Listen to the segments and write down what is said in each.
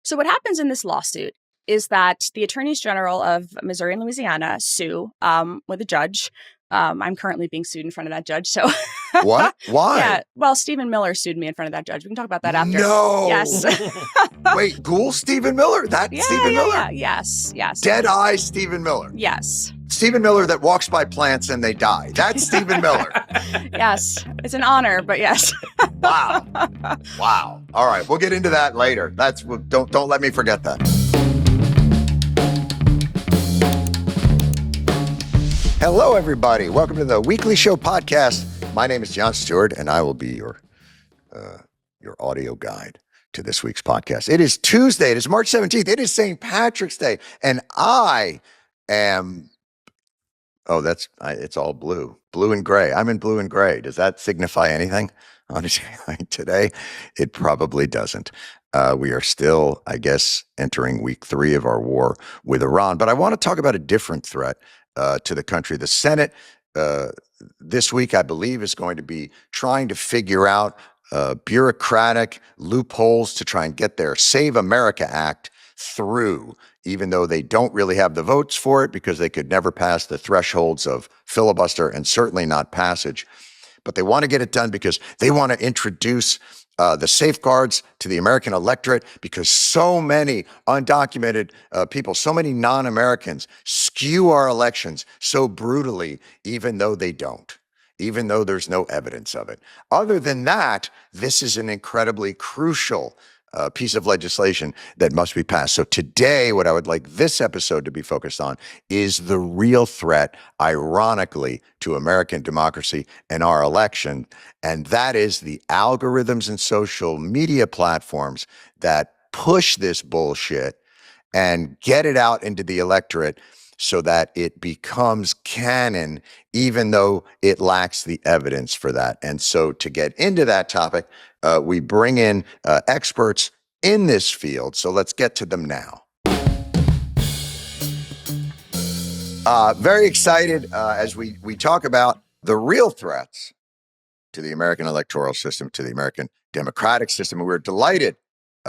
So what happens in this lawsuit is that the attorneys general of Missouri and Louisiana sue with a judge. I'm currently being sued in front of that judge. So what? Why? Yeah. Well, Stephen Miller sued me in front of that judge. We can talk about that after. No. Yes. Wait, Ghoul Stephen Miller? Stephen Miller? Yeah. Yes. Dead eye Stephen Miller. Yes. Stephen Miller that walks by plants and they die. That's Stephen Miller. Yes. It's an honor, but yes. Wow. All right, we'll get into that later. Don't let me forget that. Hello, everybody. Welcome to the Weekly Show podcast. My name is Jon Stewart, and I will be your audio guide to this week's podcast. It is Tuesday. It is March 17th. It is St. Patrick's Day, and I am... Oh, it's all blue and gray. I'm in blue and gray. Does that signify anything on a day like today? It probably doesn't. We are still, I guess, entering week 3 of our war with Iran. But I want to talk about a different threat to the country. The Senate this week, I believe, is going to be trying to figure out bureaucratic loopholes to try and get their Save America Act through, even though they don't really have the votes for it because they could never pass the thresholds of filibuster and certainly not passage. But they want to get it done because they want to introduce the safeguards to the American electorate because so many undocumented people, so many non-Americans skew our elections so brutally, even though they don't, even though there's no evidence of it. Other than that, this is an incredibly crucial piece of legislation that must be passed. So today, what I would like this episode to be focused on is the real threat, ironically, to American democracy and our election. And that is the algorithms and social media platforms that push this bullshit and get it out into the electorate so that it becomes canon, even though it lacks the evidence for that. And so to get into that topic, we bring in experts in this field. So let's get to them now. Very excited as we talk about the real threats to the American electoral system, to the American democratic system. And we're delighted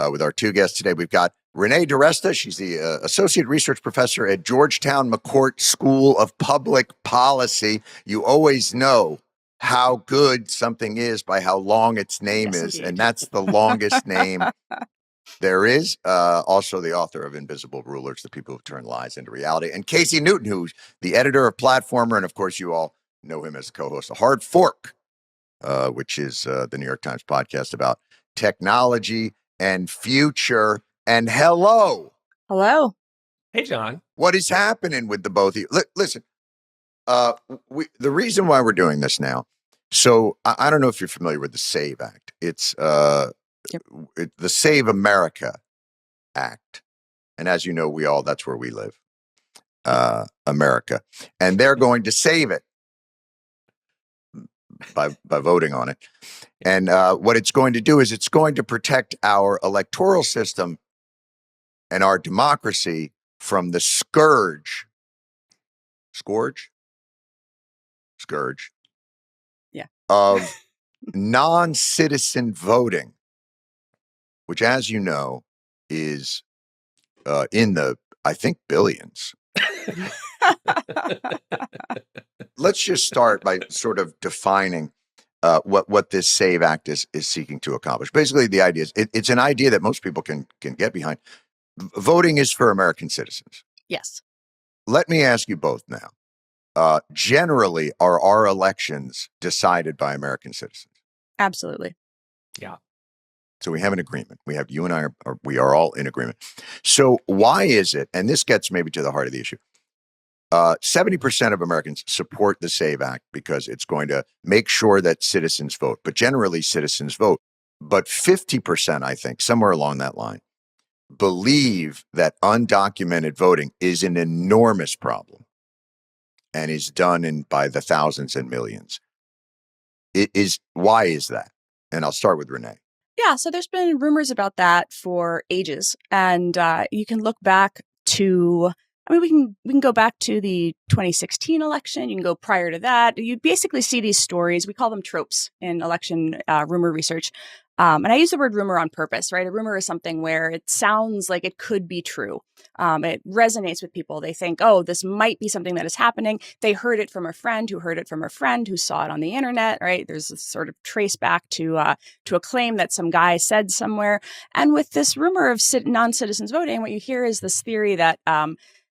with our 2 guests today. We've got Renée DiResta. She's the Associate Research Professor at Georgetown McCourt School of Public Policy. You always know how good something is by how long its name is, indeed. And that's the longest name there is. Also the author of Invisible Rulers, The People Who Turn Lies into Reality. And Casey Newton, who's the editor of Platformer, and of course you all know him as a co-host of Hard Fork, which is the New York Times podcast about technology and future. And hello. Hey, John. What is happening with the both of you? Listen, the reason why we're doing this now, so I don't know if you're familiar with the SAVE Act. It's the Save America Act. And as you know, that's where we live, America. And they're going to save it by voting on it. And what it's going to do is it's going to protect our electoral system and our democracy from the scourge. Yeah. Of non-citizen voting, which, as you know, is in the, I think, billions. Let's just start by sort of defining what this SAVE Act is seeking to accomplish. Basically, the idea is it's an idea that most people can get behind. Voting is for American citizens. Yes. Let me ask you both now. Generally, are our elections decided by American citizens? Absolutely. Yeah. So we have an agreement. You and I we are all in agreement. So why is it, and this gets maybe to the heart of the issue, 70% of Americans support the SAVE Act because it's going to make sure that citizens vote, but generally citizens vote. But 50%, I think, somewhere along that line, believe that undocumented voting is an enormous problem and is done by the thousands and millions. Why is that? And I'll start with Renée. Yeah, so there's been rumors about that for ages. And you can look back to I mean, we can go back to the 2016 election. You can go prior to that. You basically see these stories. We call them tropes in election rumor research. And I use the word rumor on purpose, right? A rumor is something where it sounds like it could be true. It resonates with people. They think, oh, this might be something that is happening. They heard it from a friend who heard it from a friend who saw it on the internet, right? There's a sort of trace back to a claim that some guy said somewhere. And with this rumor of non-citizens voting, what you hear is this theory that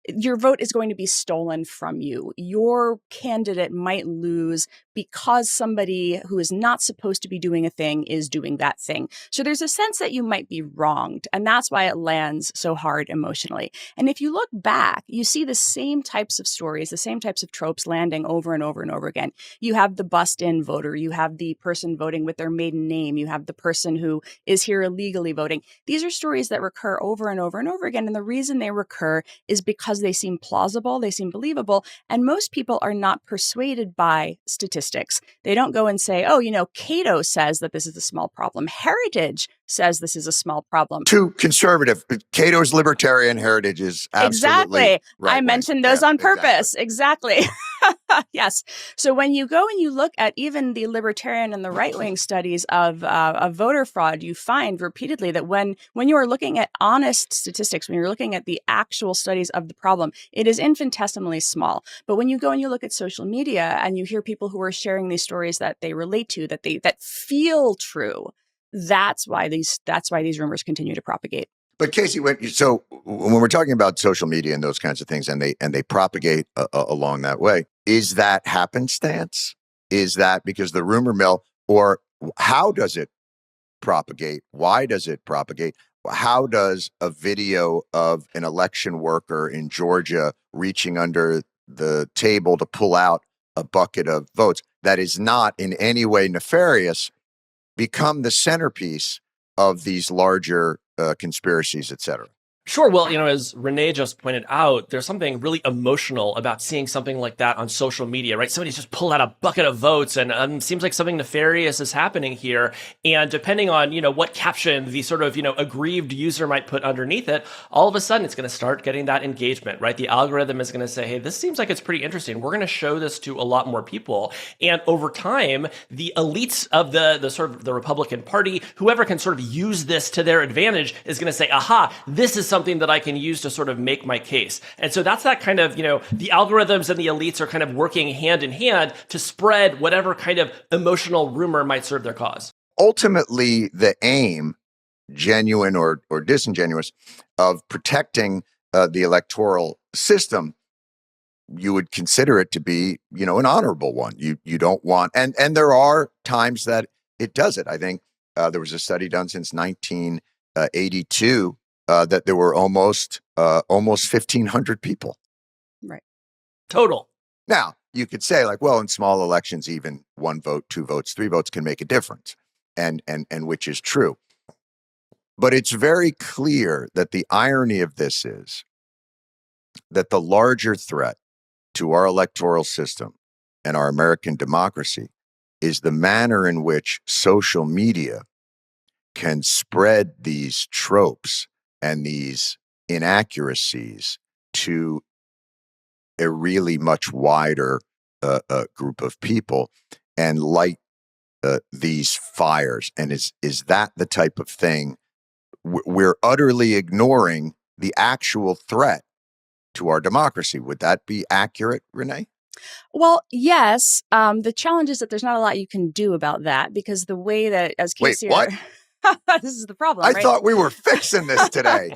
your vote is going to be stolen from you. Your candidate might lose because somebody who is not supposed to be doing a thing is doing that thing. So there's a sense that you might be wronged, and that's why it lands so hard emotionally. And if you look back, you see the same types of stories, the same types of tropes landing over and over and over again. You have the bust-in voter. You have the person voting with their maiden name. You have the person who is here illegally voting. These are stories that recur over and over and over again, and the reason they recur is because they seem plausible, they seem believable, and most people are not persuaded by statistics. They don't go and say, oh, Cato says that this is a small problem. Heritage says this is a small problem. Too conservative. Cato's libertarian, Heritage is absolutely exactly. I mentioned those on purpose. Exactly. Yes. So when you go and you look at even the libertarian and the right-wing studies of voter fraud, you find repeatedly that when you are looking at honest statistics, when you're looking at the actual studies of the problem, it is infinitesimally small. But when you go and you look at social media and you hear people who are sharing these stories that they relate to, that feel true, that's why these rumors continue to propagate. But Casey, when we're talking about social media and those kinds of things, and they propagate along that way, is that happenstance? Is that because the rumor mill, or how does it propagate? Why does it propagate? How does a video of an election worker in Georgia reaching under the table to pull out a bucket of votes that is not in any way nefarious become the centerpiece of these larger conspiracies, et cetera? Sure. Well, as Renée just pointed out, there's something really emotional about seeing something like that on social media, right? Somebody's just pulled out a bucket of votes and seems like something nefarious is happening here. And depending on, what caption the sort of, aggrieved user might put underneath it, all of a sudden it's going to start getting that engagement, right? The algorithm is going to say, hey, this seems like it's pretty interesting. We're going to show this to a lot more people. And over time, the elites of the sort of the Republican Party, whoever can sort of use this to their advantage, is going to say, aha, this is something that I can use to sort of make my case. And so that's that kind of, the algorithms and the elites are kind of working hand in hand to spread whatever kind of emotional rumor might serve their cause. Ultimately, the aim, genuine or disingenuous, of protecting the electoral system, you would consider it to be, an honorable one. You don't want, and there are times that it does it. I think there was a study done since 1982 that there were almost 1,500 people. Right. Total. Now, you could say, like, well, in small elections, even 1 vote, 2 votes, 3 votes can make a difference, and which is true. But it's very clear that the irony of this is that the larger threat to our electoral system and our American democracy is the manner in which social media can spread these tropes and these inaccuracies to a really much wider group of people and light these fires. And is that the type of thing we're utterly ignoring the actual threat to our democracy? Would that be accurate, Renée? Well, yes. The challenge is that there's not a lot you can do about that, because the way that, as Casey... Wait, what? This is the problem, I right? thought we were fixing this today.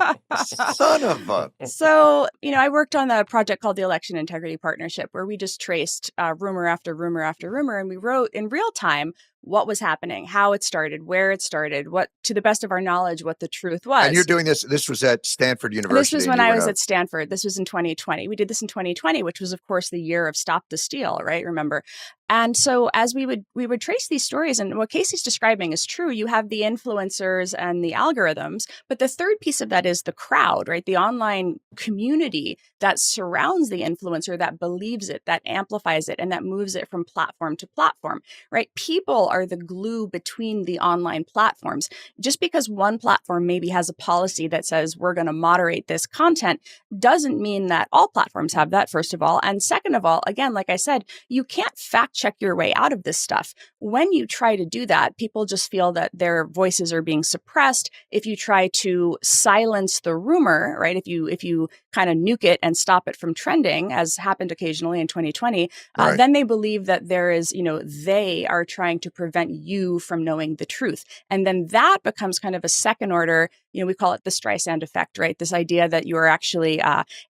Son of a... So, I worked on a project called the Election Integrity Partnership, where we just traced rumor after rumor after rumor, and we wrote in real time what was happening, how it started, where it started, what, to the best of our knowledge, what the truth was. And you're doing this was at Stanford University. This was when I was at Stanford. This was in 2020. We did this in 2020, which was, of course, the year of Stop the Steal, right? Remember? And so as we would trace these stories, and what Casey's describing is true. You have the influencers and the algorithms, but the third piece of that is the crowd, right? The online community that surrounds the influencer, that believes it, that amplifies it, and that moves it from platform to platform, right? People are the glue between the online platforms. Just because one platform maybe has a policy that says we're going to moderate this content doesn't mean that all platforms have that, first of all. And second of all, again, like I said, you can't fact check your way out of this stuff. When you try to do that, people just feel that their voices are being suppressed. If you try to silence the rumor, right? If you kind of nuke it and stop it from trending, as happened occasionally in 2020, Right. then they believe that there is, they are trying to prevent you from knowing the truth. And then that becomes kind of a second order, we call it the Streisand effect, right? This idea that you are actually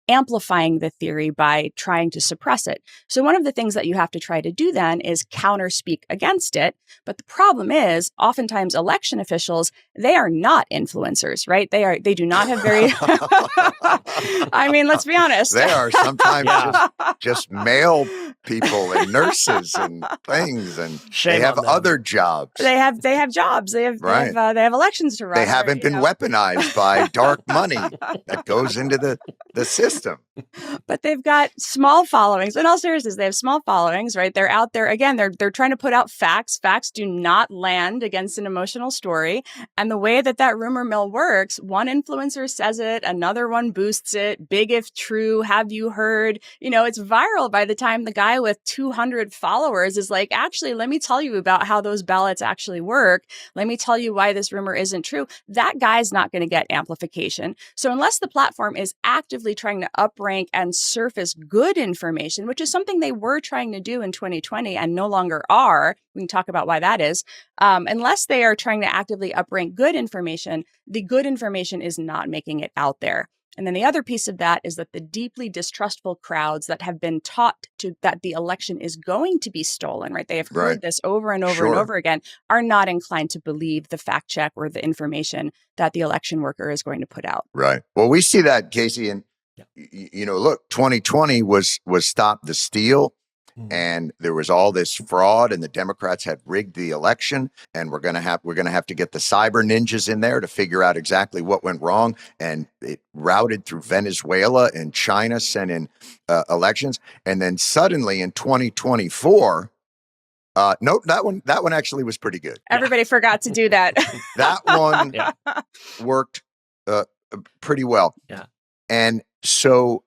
amplifying the theory by trying to suppress it. So one of the things that you have to try to do then is counter speak against it. But the problem is oftentimes election officials, they are not influencers, right? They do not have very, I mean, let's be honest. They are sometimes just male people and nurses and things, and they have other jobs. They have jobs. They have elections to run. They haven't been weaponized by dark money that goes into the system. But they've got small followings. In all seriousness, they have small followings, right? They're out there again. They're trying to put out facts. Facts do not land against an emotional story. And the way that rumor mill works, one influencer says it, another one boosts it. Big if true. Have you heard? It's viral by the time the guy with 200 followers is like, actually, let me tell you about how those ballots actually work. Let me tell you why this rumor isn't true. That guy's not going to get amplification. So unless the platform is actively trying to uprank and surface good information, which is something they were trying to do in 2020 and no longer are, we can talk about why that is. Unless they are trying to actively uprank good information, the good information is not making it out there. And then the other piece of that is that the deeply distrustful crowds that have been taught that the election is going to be stolen, right? They have heard this over and over and over again, are not inclined to believe the fact check or the information that the election worker is going to put out. Right. Well, we see that, Casey, and look, 2020 was Stop the Steal. And there was all this fraud, and the Democrats had rigged the election, and we're gonna have to get the cyber ninjas in there to figure out exactly what went wrong. And it routed through Venezuela and China, sent in elections, and then suddenly in 2024, no, that one actually was pretty good. Everybody forgot to do that. That one worked pretty well. Yeah, and so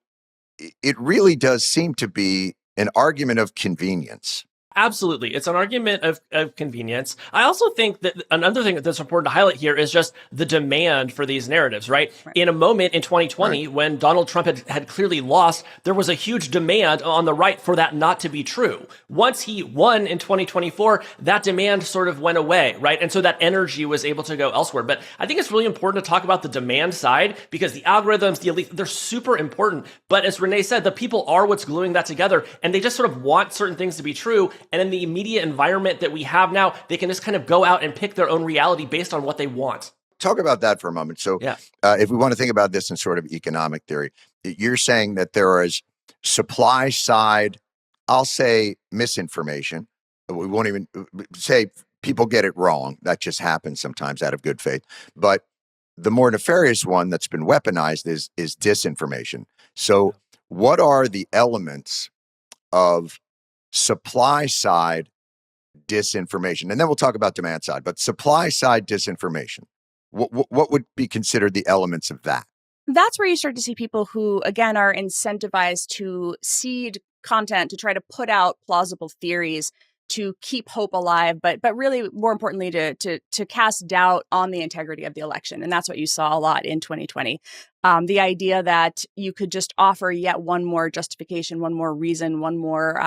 it really does seem to be an argument of convenience. Absolutely. It's an argument of convenience. I also think that another thing that's important to highlight here is just the demand for these narratives, right? In a moment in 2020, when Donald Trump had clearly lost, there was a huge demand on the right for that not to be true. Once he won in 2024, that demand sort of went away, right? And so that energy was able to go elsewhere. But I think it's really important to talk about the demand side, because the algorithms, the elite, they're super important. But as Renée said, the people are what's gluing that together, and they just sort of want certain things to be true. And in the immediate environment that we have now, they can just kind of go out and pick their own reality based on what they want. Talk about that for a moment. So if we want to think about this in sort of economic theory, you're saying that there is supply side, I'll say misinformation. We won't even say people get it wrong. That just happens sometimes out of good faith. But the more nefarious one that's been weaponized is disinformation. So what are the elements of supply side disinformation? And then we'll talk about demand side, but supply side disinformation. What would be considered the elements of that? That's where you start to see people who, again, are incentivized to seed content, to try to put out plausible theories, to keep hope alive, but really more importantly to cast doubt on the integrity of the election. And that's what you saw a lot in 2020. The idea that you could just offer yet one more justification, one more reason, one more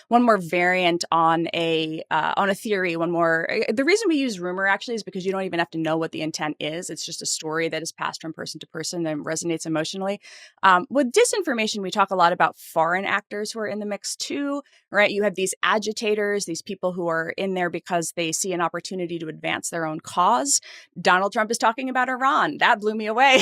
variant on a theory, one more. The reason we use rumor actually is because you don't even have to know what the intent is. It's just a story that is passed from person to person and resonates emotionally. With disinformation, we talk a lot about foreign actors who are in the mix too, right? You have these agitators, these people who are in there because they see an opportunity to advance their own cause. Donald Trump is talking about Iran. That blew me away.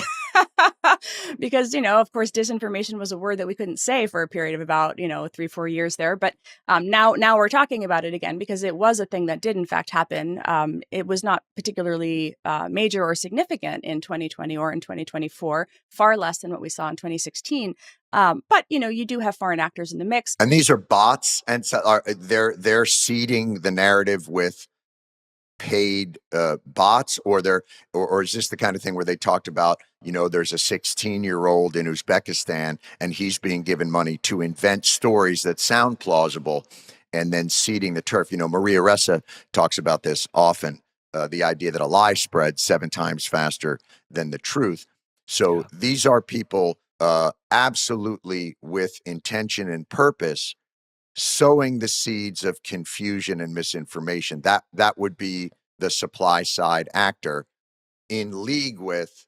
Because, of course, disinformation was a word that we couldn't say for a period of about, 3-4 years there. But now we're talking about it again because it was a thing that did, in fact, happen. It was not particularly major or significant in 2020 or in 2024, far less than what we saw in 2016. But, you do have foreign actors in the mix. And these are bots, and so they're seeding the narrative with paid bots, or is this the kind of thing where they talked about, there's a 16-year-old in Uzbekistan and he's being given money to invent stories that sound plausible and then seeding the turf. Maria Ressa talks about this often, the idea that a lie spreads 7 times faster than the truth. So these are people absolutely with intention and purpose sowing the seeds of confusion and misinformation. That would be the supply side actor in league with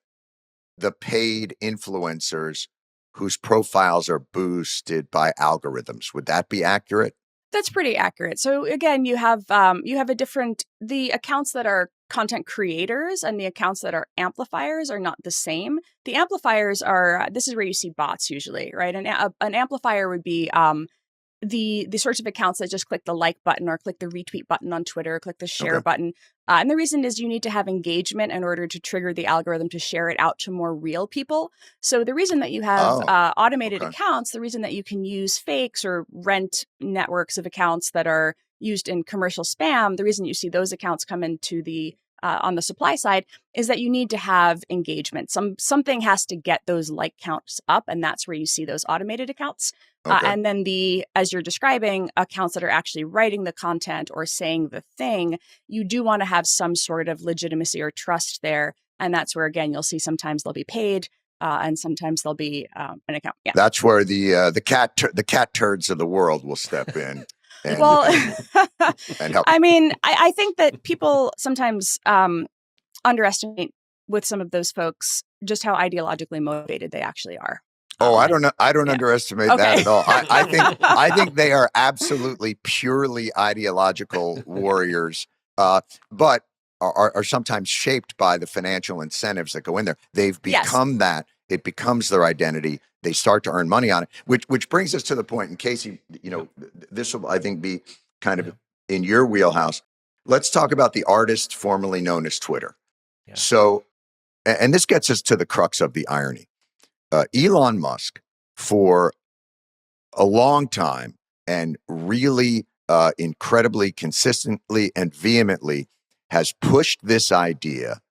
the paid influencers whose profiles are boosted by algorithms. Would that be accurate? That's pretty accurate. So again, you have the accounts that are content creators and the accounts that are amplifiers are not the same. The amplifiers are, this is where you see bots usually, right? An amplifier would be the sorts of accounts that just click the like button or click the retweet button on Twitter, click the share button. And the reason is you need to have engagement in order to trigger the algorithm to share it out to more real people. So the reason that you have automated accounts, the reason that you can use fakes or rent networks of accounts that are used in commercial spam, the reason you see those accounts come into the on the supply side is that you need to have engagement. Something has to get those like counts up, and that's where you see those automated accounts. And then as you're describing, accounts that are actually writing the content or saying the thing, you do want to have some sort of legitimacy or trust there. And that's where, again, you'll see sometimes they'll be paid and sometimes they'll be an account. Yeah. That's where the cat turds of the world will step in. And, and help. I mean, I think that people sometimes underestimate with some of those folks just how ideologically motivated they actually are. Oh, I don't know. I don't underestimate that at all. I think they are absolutely purely ideological warriors, but are sometimes shaped by the financial incentives that go in there. They've become that. It becomes their identity. They start to earn money on it, which brings us to the point. In case this will, I think, be kind of in your wheelhouse. Let's talk about the artist formerly known as Twitter. Yeah. So, and this gets us to the crux of the irony. Elon Musk, for a long time and really incredibly consistently and vehemently, has pushed this idea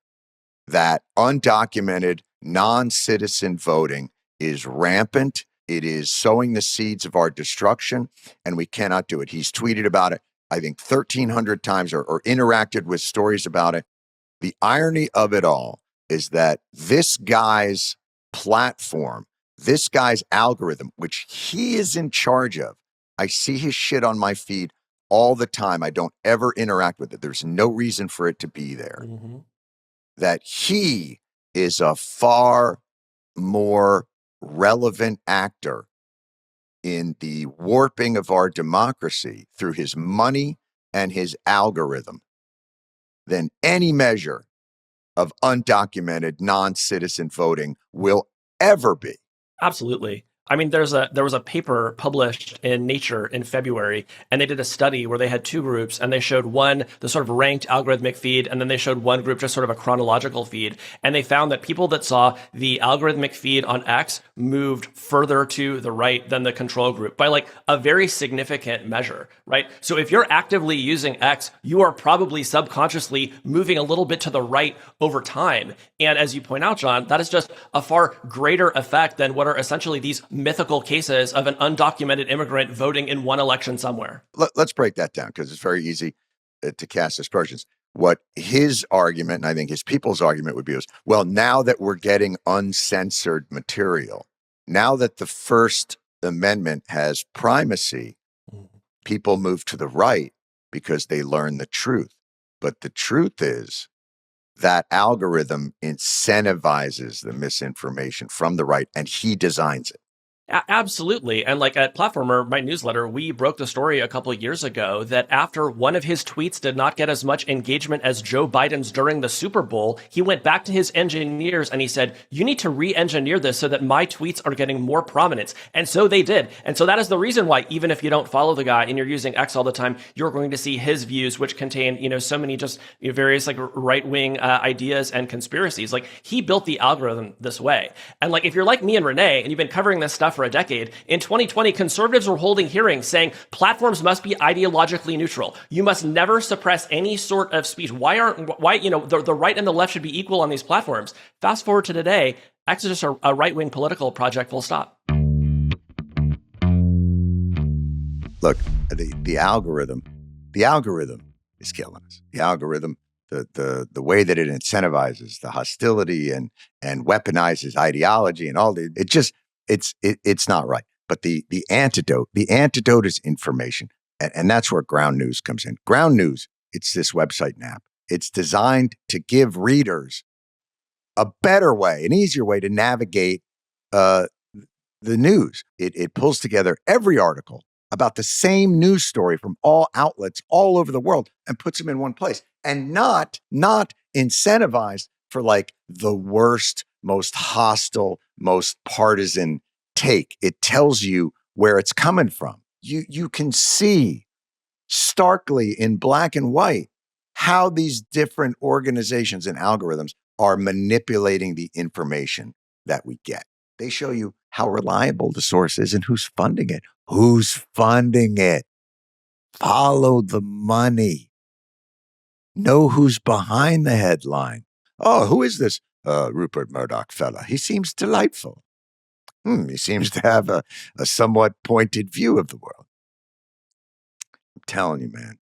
that undocumented non-citizen voting is rampant. It is sowing the seeds of our destruction, and we cannot do it. He's tweeted about it, I think, 1,300 times or interacted with stories about it. The irony of it all is that this guy's platform, this guy's algorithm, which he is in charge of, I see his shit on my feed all the time. I don't ever interact with it. There's no reason for it to be there. Mm-hmm. That he is a far more relevant actor in the warping of our democracy through his money and his algorithm than any measure of undocumented non-citizen voting will ever be. Absolutely. I mean, there was a paper published in Nature in February, and they did a study where they had 2 groups, and they showed one, the sort of ranked algorithmic feed, and then they showed one group just sort of a chronological feed. And they found that people that saw the algorithmic feed on X moved further to the right than the control group by like a very significant measure, right? So if you're actively using X, you are probably subconsciously moving a little bit to the right over time. And as you point out, Jon, that is just a far greater effect than what are essentially these mythical cases of an undocumented immigrant voting in one election somewhere. Let's break that down because it's very easy to cast aspersions. What his argument, and I think his people's argument would be is, well, now that we're getting uncensored material, now that the First Amendment has primacy, people move to the right because they learn the truth. But the truth is that algorithm incentivizes the misinformation from the right, and he designs it. Absolutely. And like at Platformer, my newsletter, we broke the story a couple of years ago that after one of his tweets did not get as much engagement as Joe Biden's during the Super Bowl, he went back to his engineers and he said, you need to re-engineer this so that my tweets are getting more prominence. And so they did. And so that is the reason why, even if you don't follow the guy and you're using X all the time, you're going to see his views, which contain, so many just various like right-wing ideas and conspiracies. Like he built the algorithm this way. And like, if you're like me and Renee and you've been covering this stuff for a decade. In 2020, conservatives were holding hearings saying platforms must be ideologically neutral. You must never suppress any sort of speech. Why the right and the left should be equal on these platforms? Fast forward to today, X is just a right-wing political project, full stop. Look, the algorithm is killing us. The algorithm, the way that it incentivizes the hostility and weaponizes ideology and all it's not right. But the antidote is information. And that's where Ground News comes in. Ground News, it's this website and app. It's designed to give readers a better way, an easier way to navigate the news. It pulls together every article about the same news story from all outlets all over the world and puts them in one place, and not incentivized for like the worst, most hostile, most partisan take. It tells you where it's coming from. You can see starkly in black and white how these different organizations and algorithms are manipulating the information that we get. They show you how reliable the source is and who's funding it. Who's funding it? Follow the money. Know who's behind the headline. Oh, who is this Rupert Murdoch fella? He seems delightful. He seems to have a somewhat pointed view of the world. I'm telling you, man.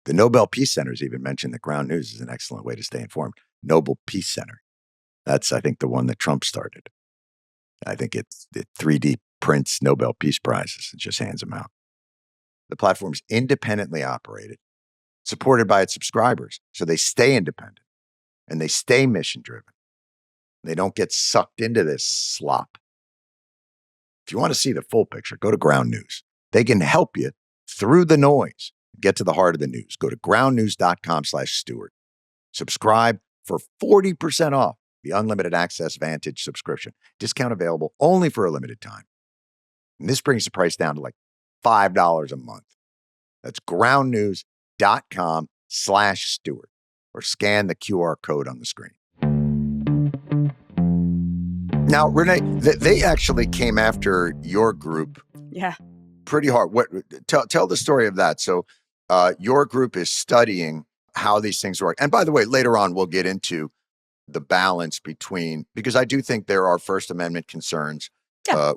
The Nobel Peace Center's even mentioned that Ground News is an excellent way to stay informed. Nobel Peace Center. That's, I think, the one that Trump started. I think it 3D prints Nobel Peace Prizes and just hands them out. The platform's independently operated, supported by its subscribers, so they stay independent and they stay mission-driven. They don't get sucked into this slop. If you want to see the full picture, go to Ground News. They can help you through the noise, get to the heart of the news. Go to groundnews.com/Stewart. Subscribe for 40% off the Unlimited Access Vantage subscription. Discount available only for a limited time. And this brings the price down to like $5 a month. That's groundnews.com/Stewart, or scan the QR code on the screen. Now, Renée, they actually came after your group pretty hard. Tell the story of that. So your group is studying how these things work. And by the way, later on, we'll get into the balance between, because I do think there are First Amendment concerns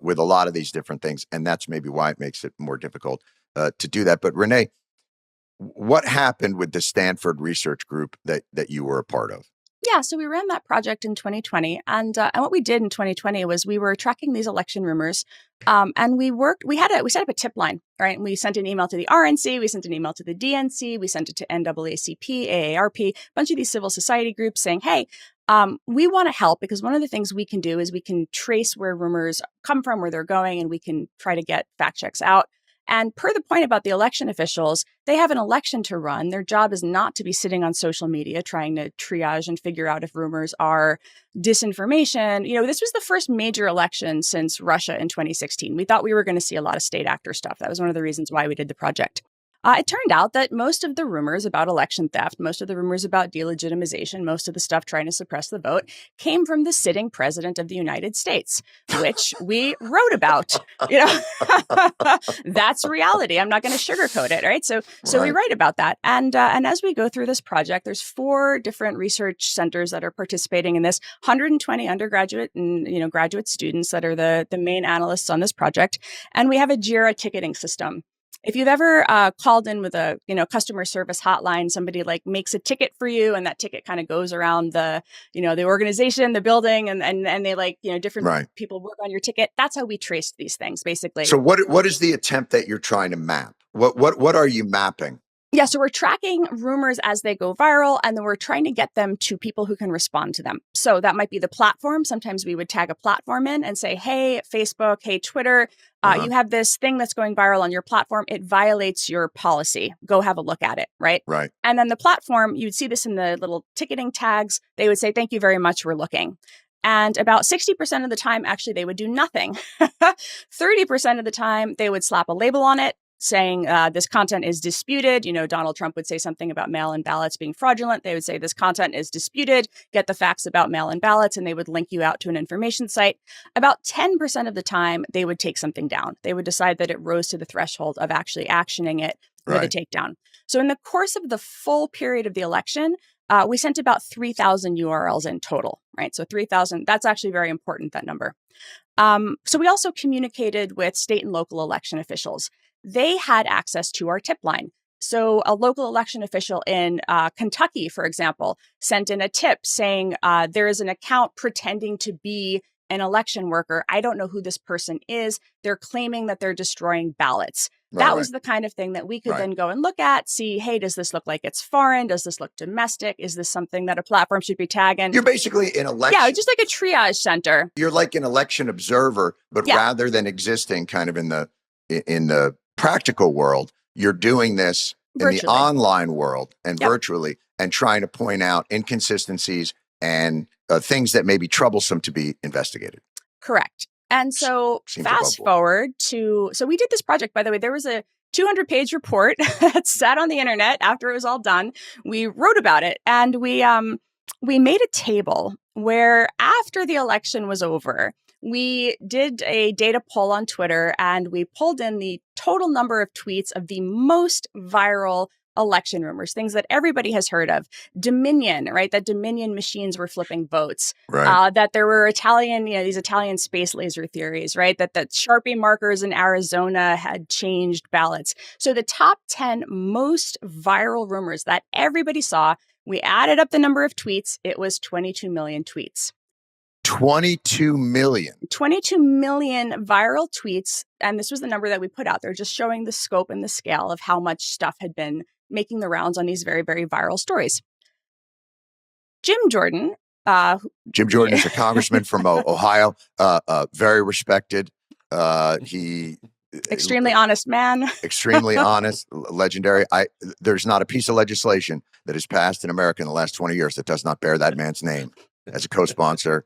with a lot of these different things. And that's maybe why it makes it more difficult to do that. But Renée, what happened with the Stanford research group that you were a part of? Yeah, so we ran that project in 2020, and what we did in 2020 was we were tracking these election rumors, and we set up a tip line, right? And we sent an email to the RNC, we sent an email to the DNC, we sent it to NAACP, AARP, a bunch of these civil society groups saying, hey, we want to help, because one of the things we can do is we can trace where rumors come from, where they're going, and we can try to get fact checks out. And per the point about the election officials, they have an election to run. Their job is not to be sitting on social media trying to triage and figure out if rumors are disinformation. You know, this was the first major election since Russia in 2016. We thought we were going to see a lot of state actor stuff. That was one of the reasons why we did the project. It turned out that most of the rumors about election theft, most of the rumors about delegitimization, most of the stuff trying to suppress the vote came from the sitting president of the United States, which we wrote about. You know, that's reality. I'm not going to sugarcoat it, right? So we write about that. And as we go through this project, there's 4 different research centers that are participating in this, 120 undergraduate and graduate students that are the main analysts on this project. And we have a JIRA ticketing system. If you've ever called in with a customer service hotline, somebody like makes a ticket for you, and that ticket kind of goes around the the organization, the building, and they different people work on your ticket. That's how we traced these things, basically. So what is the attempt that you're trying to map? What are you mapping? Yeah, so we're tracking rumors as they go viral, and then we're trying to get them to people who can respond to them. So that might be the platform. Sometimes we would tag a platform in and say, hey, Facebook, hey, Twitter, you have this thing that's going viral on your platform. It violates your policy. Go have a look at it, right? Right. And then the platform, you'd see this in the little ticketing tags. They would say, thank you very much, we're looking. And about 60% of the time, actually, they would do nothing. 30% of the time, they would slap a label on it. saying this content is disputed. Donald Trump would say something about mail-in ballots being fraudulent. They would say this content is disputed. Get the facts about mail-in ballots, and they would link you out to an information site. About 10% of the time, they would take something down. They would decide that it rose to the threshold of actually actioning it with a takedown. So in the course of the full period of the election, we sent about 3,000 URLs in total, right? So 3,000, that's actually very important, that number. So we also communicated with state and local election officials. They had access to our tip line. So a local election official in Kentucky, for example, sent in a tip saying there is an account pretending to be an election worker. I don't know who this person is. They're claiming that they're destroying ballots. That was the kind of thing that we could then go and look at, see, hey, does this look like it's foreign? Does this look domestic? Is this something that a platform should be tagging? You're basically an election. Yeah, just like a triage center. You're like an election observer, but rather than existing kind of in the practical world, you're doing this virtually, in the online world and virtually, and trying to point out inconsistencies and things that may be troublesome to be investigated. Correct. And so fast forward to, so we did this project, by the way, there was a 200-page report that sat on the internet after it was all done. We wrote about it, and we made a table where after the election was over, we did a data poll on Twitter, and we pulled in the total number of tweets of the most viral election rumors, things that everybody has heard of. Dominion, right? That Dominion machines were flipping votes. Right. That there were these Italian space laser theories, right? That Sharpie markers in Arizona had changed ballots. So the top 10 most viral rumors that everybody saw, we added up the number of tweets. It was 22 million tweets. 22 million. 22 million viral tweets. And this was the number that we put out there, just showing the scope and the scale of how much stuff had been making the rounds on these very, very viral stories. Jim Jordan is a congressman from Ohio, very respected. He extremely honest man. Extremely honest, legendary. There's not a piece of legislation that has passed in America in the last 20 years that does not bear that man's name as a co-sponsor.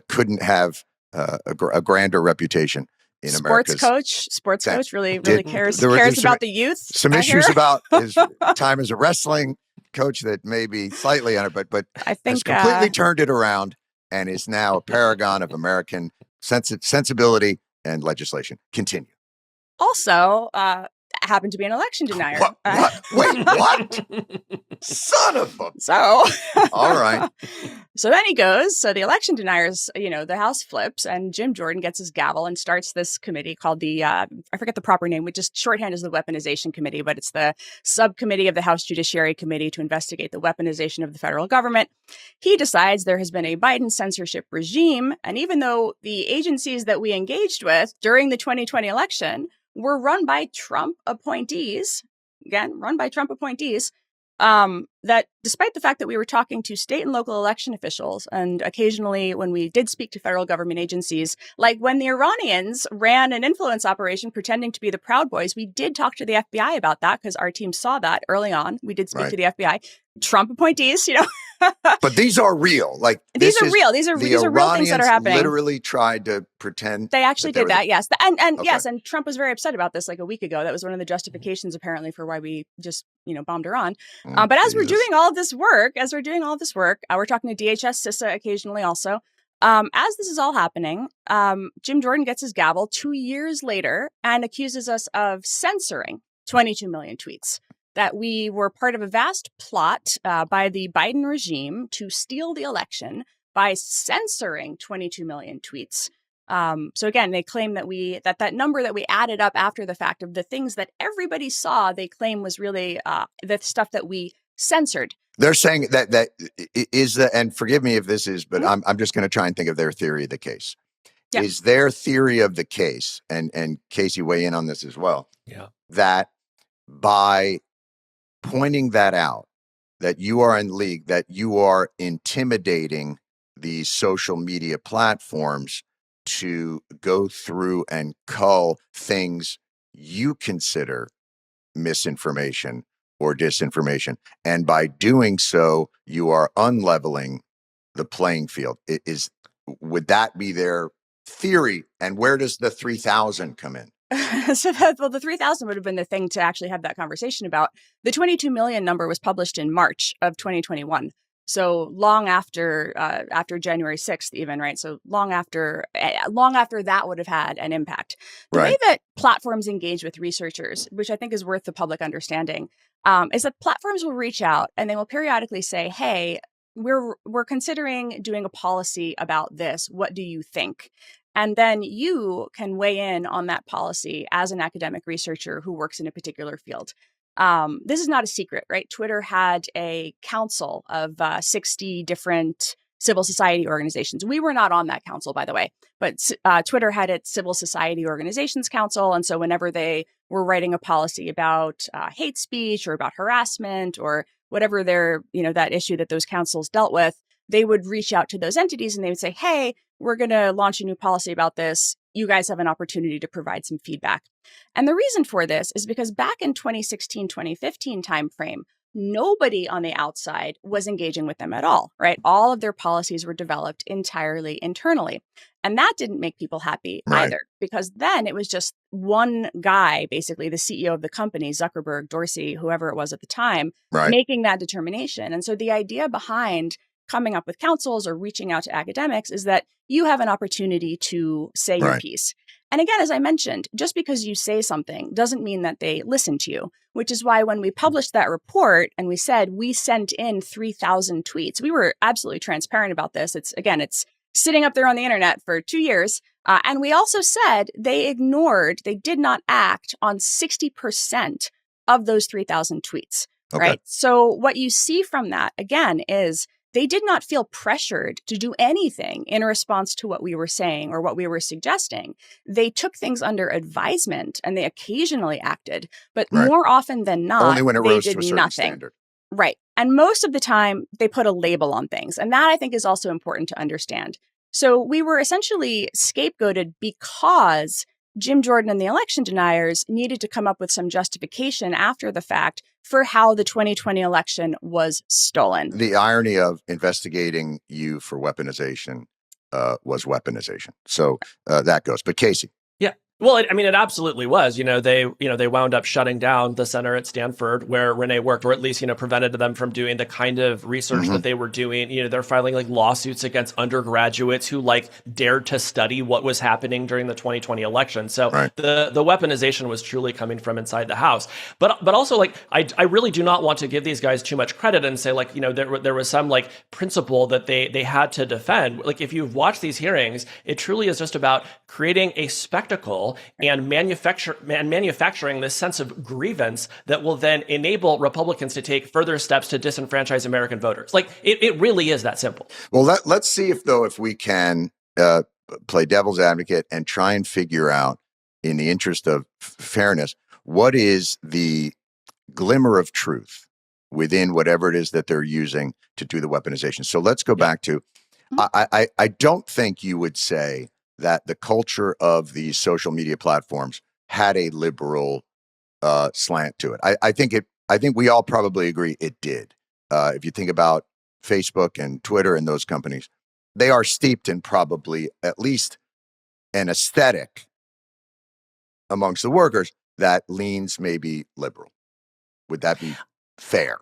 Couldn't have a grander reputation in America. Sports coach really cares about the youth. Some issues about his time as a wrestling coach that may be slightly on it, but I think has completely turned it around and is now a paragon of American sensibility and legislation. Continue. Also, happened to be an election denier. What? Wait, what? Son of a... So... All right. So then he goes, so the election deniers, the House flips, and Jim Jordan gets his gavel and starts this committee called the, I forget the proper name, which just shorthand is the Weaponization Committee, but it's the subcommittee of the House Judiciary Committee to investigate the weaponization of the federal government. He decides there has been a Biden censorship regime, and even though the agencies that we engaged with during the 2020 election were run by Trump appointees, that despite the fact that we were talking to state and local election officials, and occasionally when we did speak to federal government agencies, like when the Iranians ran an influence operation pretending to be the Proud Boys, we did talk to the FBI about that because our team saw that early on. We did speak to the FBI. Trump appointees, But these are real. Like these are real. These are real things that are happening. Literally tried to pretend they actually did that. Yes, yes, and Trump was very upset about this like a week ago. That was one of the justifications apparently for why we just bombed Iran. But as we're doing all of this work, we're talking to DHS, CISA occasionally also. As this is all happening, Jim Jordan gets his gavel 2 years later and accuses us of censoring 22 million tweets. That we were part of a vast plot by the Biden regime to steal the election by censoring 22 million tweets. So again, they claim that that number that we added up after the fact of the things that everybody saw, they claim was really the stuff that we censored. They're saying that is and forgive me if this is, but I'm just going to try and think of their theory of the case. Yeah. Is their theory of the case, and Casey, weigh in on this as well. Yeah. That by pointing that out, that you are in league, that you are intimidating these social media platforms to go through and cull things you consider misinformation or disinformation. And by doing so, you are unleveling the playing field. Would that be their theory? And where does the 3,000 come in? The 3,000 would have been the thing to actually have that conversation about. The 22 million number was published in March of 2021. So long after January 6th, even, right? So long after that would have had an impact. The way that platforms engage with researchers, which I think is worth the public understanding, is that platforms will reach out and they will periodically say, "Hey, we're considering doing a policy about this. What do you think?" And then you can weigh in on that policy as an academic researcher who works in a particular field. This is not a secret, right? Twitter had a council of 60 different civil society organizations. We were not on that council, by the way, but Twitter had its Civil Society Organizations Council. And so whenever they were writing a policy about hate speech or about harassment or whatever that issue that those councils dealt with, they would reach out to those entities and they would say, "Hey, we're going to launch a new policy about this. You guys have an opportunity to provide some feedback." And the reason for this is because back in 2016, 2015 timeframe, nobody on the outside was engaging with them at all, right? All of their policies were developed entirely internally. And that didn't make people happy either, because then it was just one guy, basically the CEO of the company, Zuckerberg, Dorsey, whoever it was at the time, making that determination. And so the idea behind coming up with councils or reaching out to academics is that you have an opportunity to say your piece. And again, as I mentioned, just because you say something doesn't mean that they listen to you, which is why when we published that report and we said we sent in 3,000 tweets, we were absolutely transparent about this. It's sitting up there on the internet for 2 years. And we also said they did not act on 60% of those 3,000 tweets, right? So what you see from that, again, is they did not feel pressured to do anything in response to what we were saying or what we were suggesting. They took things under advisement and they occasionally acted, but more often than not, only when it rose did to a certain nothing. standard. Right. And most of the time, they put a label on things. And that, I think, is also important to understand. So we were essentially scapegoated because Jim Jordan and the election deniers needed to come up with some justification after the fact for how the 2020 election was stolen. The irony of investigating you for weaponization was weaponization. So that goes. But Casey. Yeah. Well, it absolutely was. They wound up shutting down the center at Stanford where Renée worked, or at least, prevented them from doing the kind of research that they were doing. They're filing lawsuits against undergraduates who dared to study what was happening during the 2020 election. So the weaponization was truly coming from inside the house. But also I really do not want to give these guys too much credit and say there was some principle that they had to defend. If you've watched these hearings, it truly is just about creating a spectacle and manufacturing this sense of grievance that will then enable Republicans to take further steps to disenfranchise American voters. It really is that simple. Well, let's see if we can play devil's advocate and try and figure out, in the interest of fairness, what is the glimmer of truth within whatever it is that they're using to do the weaponization. So let's go back to, I don't think you would say that the culture of these social media platforms had a liberal slant to it. I think we all probably agree it did. If you think about Facebook and Twitter and those companies, they are steeped in probably at least an aesthetic amongst the workers that leans maybe liberal. Would that be fair?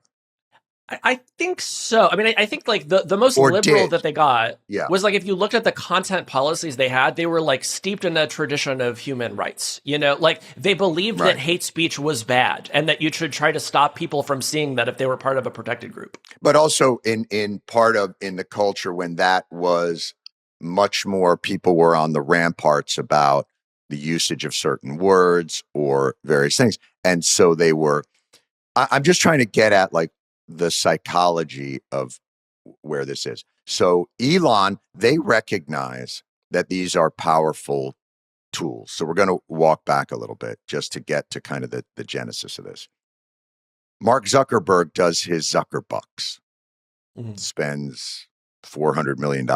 I think so. I think the most liberal that they got was if you looked at the content policies they had, they were steeped in a tradition of human rights. They believed that hate speech was bad and that you should try to stop people from seeing that if they were part of a protected group. But also in the culture when that was much more, people were on the ramparts about the usage of certain words or various things. And so they were, I'm just trying to get at the psychology of where this is. So Elon, they recognize that these are powerful tools. So we're going to walk back a little bit just to get to kind of the genesis of this. Mark Zuckerberg does his Zuckerbucks, spends $400 million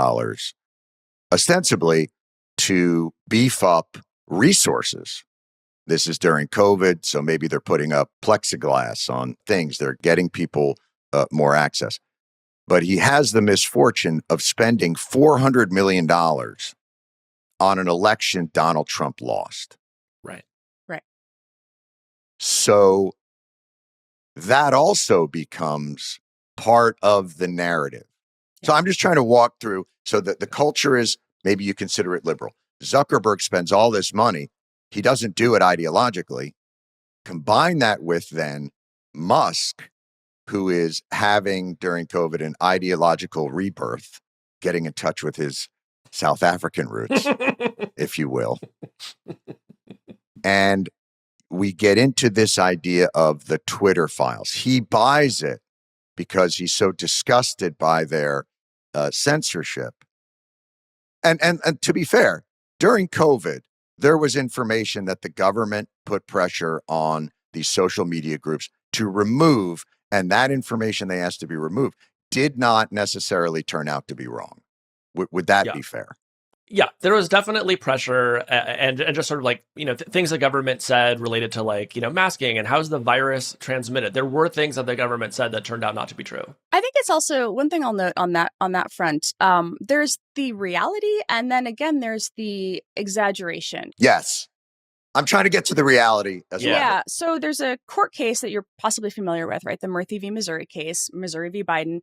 ostensibly to beef up resources. This is during COVID, so maybe they're putting up plexiglass on things. They're getting people more access. But he has the misfortune of spending $400 million on an election Donald Trump lost. Right. So that also becomes part of the narrative. So I'm just trying to walk through so that the culture is, maybe you consider it liberal. Zuckerberg spends all this money. He doesn't do it ideologically. Combine that with then Musk, who is having during COVID an ideological rebirth, getting in touch with his South African roots, if you will. And we get into this idea of the Twitter files. He buys it because he's so disgusted by their censorship. And to be fair, during COVID, there was information that the government put pressure on these social media groups to remove, and that information they asked to be removed did not necessarily turn out to be wrong. Would that be fair? Yeah, there was definitely pressure and just sort of like, things the government said related to like, masking and how's the virus transmitted. There were things that the government said that turned out not to be true. I think it's also one thing I'll note on that front. There's the reality, and then again, there's the exaggeration. Yes. I'm trying to get to the reality as well. Yeah. So there's a court case that you're possibly familiar with, right? The Murthy v. Missouri case, Missouri v. Biden,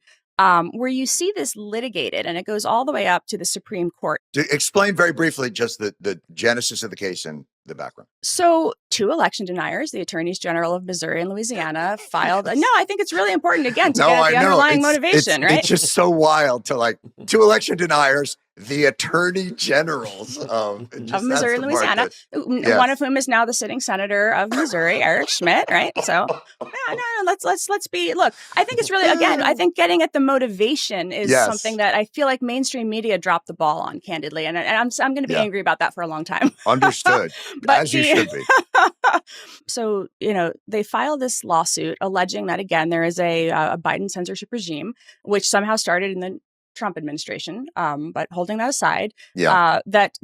where you see this litigated, and it goes all the way up to the Supreme Court. Explain very briefly just the genesis of the case and the background. So 2 election deniers, the attorneys general of Missouri and Louisiana, filed. No, I think it's really important, again, to get at the underlying motivation, right? It's just so wild to like 2 election deniers, the attorney generals of Missouri and Louisiana, one of whom is now the sitting senator of Missouri, Eric Schmidt, right? So let's be, look, I think it's really, again, I think getting at the motivation is something that I feel like mainstream media dropped the ball on, candidly. And I'm going to be angry about that for a long time. Understood. As you should be. So, they filed this lawsuit alleging that, again, there is a Biden censorship regime, which somehow started in the Trump administration, but holding that aside, that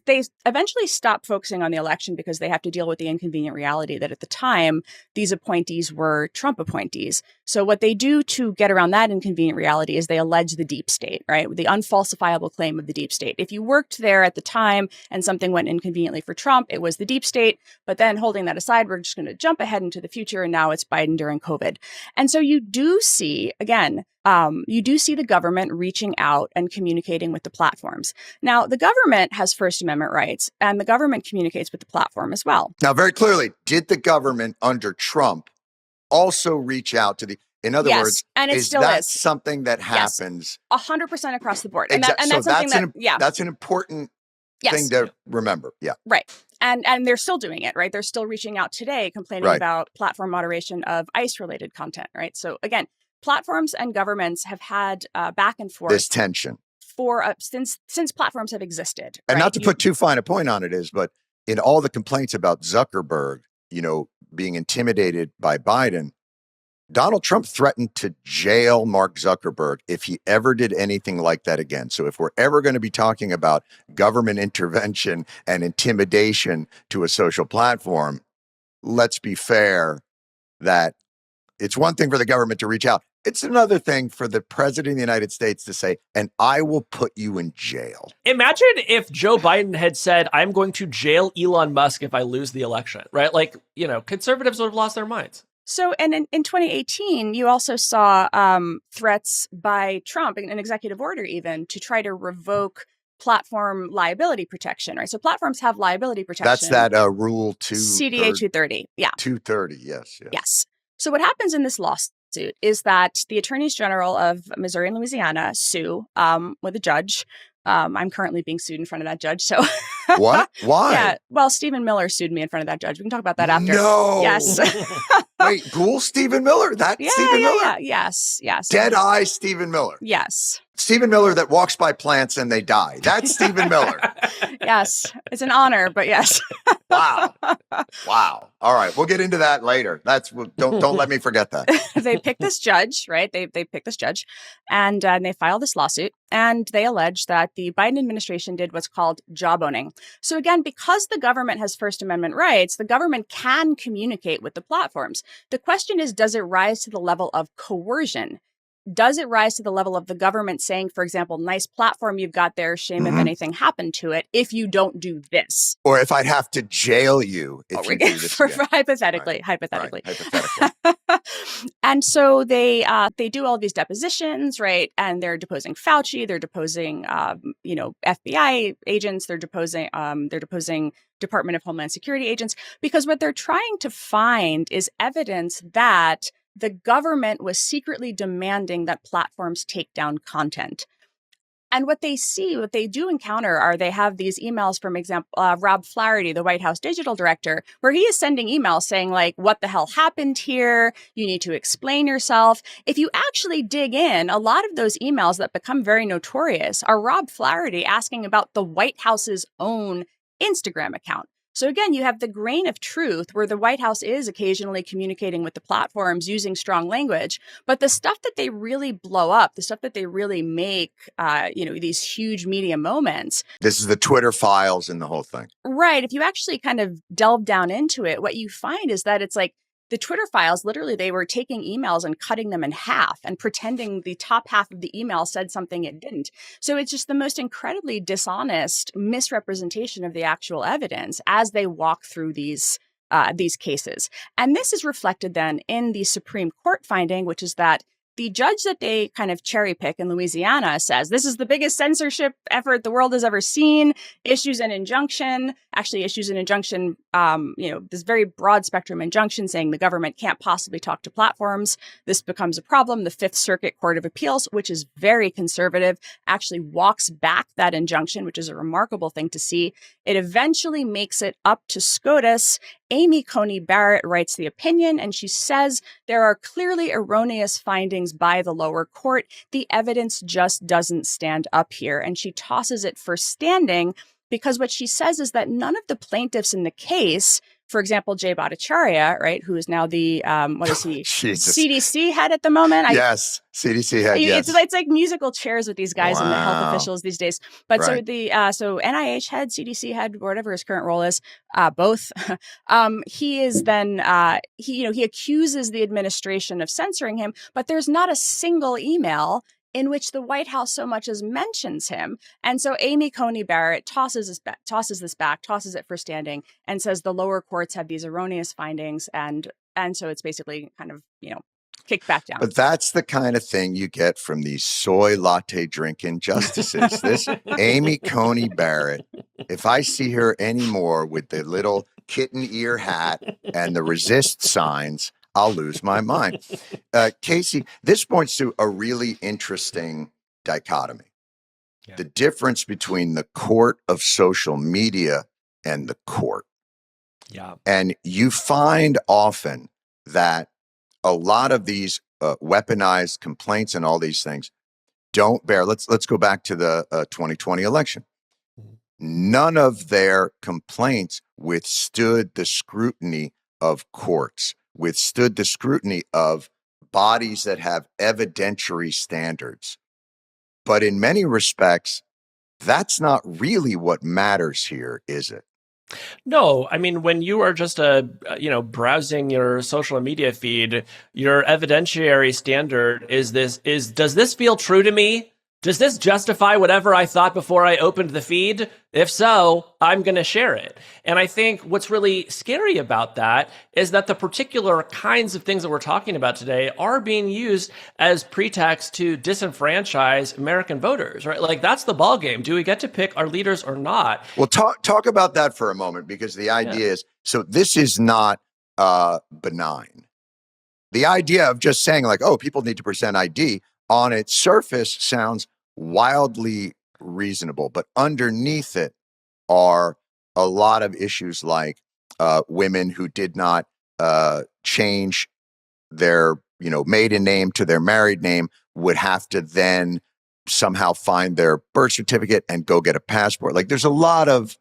they eventually stopped focusing on the election because they have to deal with the inconvenient reality that at the time, these appointees were Trump appointees. So what they do to get around that inconvenient reality is they allege the deep state, right? The unfalsifiable claim of the deep state. If you worked there at the time and something went inconveniently for Trump, it was the deep state. But then holding that aside, we're just going to jump ahead into the future. And now it's Biden during COVID. And so you do see, again, the government reaching out and communicating with the platforms. Now, the government has First Amendment rights, and the government communicates with the platform as well. Now, very clearly, did the government under Trump also reach out to the, in other words, and it is still that is something that happens? 100% across the board. Exactly. And That's an important thing to remember. Yeah. Right. And they're still doing it, right? They're still reaching out today, complaining about platform moderation of ICE-related content, right? So again, platforms and governments have had back and forth this tension for since platforms have existed. And right? not to put too fine a point on it but in all the complaints about Zuckerberg, being intimidated by Biden, Donald Trump threatened to jail Mark Zuckerberg if he ever did anything like that again. So if we're ever going to be talking about government intervention and intimidation to a social platform, let's be fair that it's one thing for the government to reach out. It's another thing for the president of the United States to say, and I will put you in jail. Imagine if Joe Biden had said, I'm going to jail Elon Musk if I lose the election, right? Like, conservatives would have lost their minds. So, and in 2018, you also saw threats by Trump, an executive order even, to try to revoke platform liability protection, right? So platforms have liability protection. That's that Rule 2. CDA 230. Yeah. 230, yes. So what happens in this lawsuit is that the attorneys general of Missouri and Louisiana sue with a judge. I'm currently being sued in front of that judge. So what? Why? Yeah. Well, Stephen Miller sued me in front of that judge. We can talk about that after. No. Yes. Wait, Ghoul Stephen Miller? Stephen Miller? Yeah. Yes. Dead eye Stephen Miller. Yes. Stephen Miller that walks by plants and they die. That's Stephen Miller. Yes. It's an honor, but yes. Wow. All right. We'll get into that later. Don't let me forget that. They pick this judge, right? They pick this judge and they file this lawsuit and they allege that the Biden administration did what's called job owning. So again, because the government has First Amendment rights, the government can communicate with the platforms. The question is, does it rise to the level of coercion? does it rise to the level of the government saying, for example, nice platform you've got there, shame if anything happened to it, if you don't do this? Or if I'd have to jail you if you do this for again. hypothetically. Hypothetically. And so they do all these depositions, right? And they're deposing Fauci, they're deposing FBI agents, they're deposing Department of Homeland Security agents, because what they're trying to find is evidence that the government was secretly demanding that platforms take down content. And what they do encounter are they have these emails from Rob Flaherty, the White House digital director, where he is sending emails saying like, what the hell happened here? You need to explain yourself. If you actually dig in, a lot of those emails that become very notorious are Rob Flaherty asking about the White House's own Instagram account. So again, you have the grain of truth where the White House is occasionally communicating with the platforms using strong language, but the stuff that they really blow up, the stuff that they really make, these huge media moments. This is the Twitter files and the whole thing. Right. If you actually kind of delve down into it, what you find is that it's like the Twitter files, literally, they were taking emails and cutting them in half and pretending the top half of the email said something it didn't. So it's just the most incredibly dishonest misrepresentation of the actual evidence as they walk through these cases. And this is reflected then in the Supreme Court finding, which is that the judge that they kind of cherry pick in Louisiana says this is the biggest censorship effort the world has ever seen, issues an injunction, this very broad spectrum injunction saying the government can't possibly talk to platforms. This becomes a problem. The Fifth Circuit Court of Appeals, which is very conservative, actually walks back that injunction, which is a remarkable thing to see. It eventually makes it up to SCOTUS. Amy Coney Barrett writes the opinion, and she says there are clearly erroneous findings by the lower court. The evidence just doesn't stand up here. And she tosses it for standing because what she says is that none of the plaintiffs in the case, for example, Jay Bhattacharya, right, who is now the, CDC head at the moment. Yes, CDC head, yes. It's like musical chairs with these guys and the health officials these days. But right. So NIH head, CDC head, whatever his current role is, both, he is then, he accuses the administration of censoring him, but there's not a single email in which the White House so much as mentions him. And so Amy Coney Barrett tosses this back, tosses it for standing, and says the lower courts had these erroneous findings. And so it's basically kind of, kicked back down. But that's the kind of thing you get from these soy latte drinking justices. This Amy Coney Barrett, if I see her anymore with the little kitten ear hat and the resist signs, I'll lose my mind. Casey, this points to a really interesting dichotomy. Yeah. The difference between the court of social media and the court. Yeah. And you find often that a lot of these weaponized complaints and all these things don't bear. Let's go back to the 2020 election. None of their complaints withstood the scrutiny of courts, withstood the scrutiny of bodies that have evidentiary standards. But in many respects, that's not really what matters here, is it? No, I mean, when you are just browsing your social media feed, your evidentiary standard does this feel true to me? Does this justify whatever I thought before I opened the feed? If so, I'm going to share it. And I think what's really scary about that is that the particular kinds of things that we're talking about today are being used as pretext to disenfranchise American voters, right? Like, that's the ballgame. Do we get to pick our leaders or not? Well, talk about that for a moment, because the idea is, so this is not benign. The idea of just saying like, oh, people need to present ID on its surface sounds wildly reasonable, but underneath it are a lot of issues like women who did not change their maiden name to their married name would have to then somehow find their birth certificate and go get a passport. Like, there's a lot of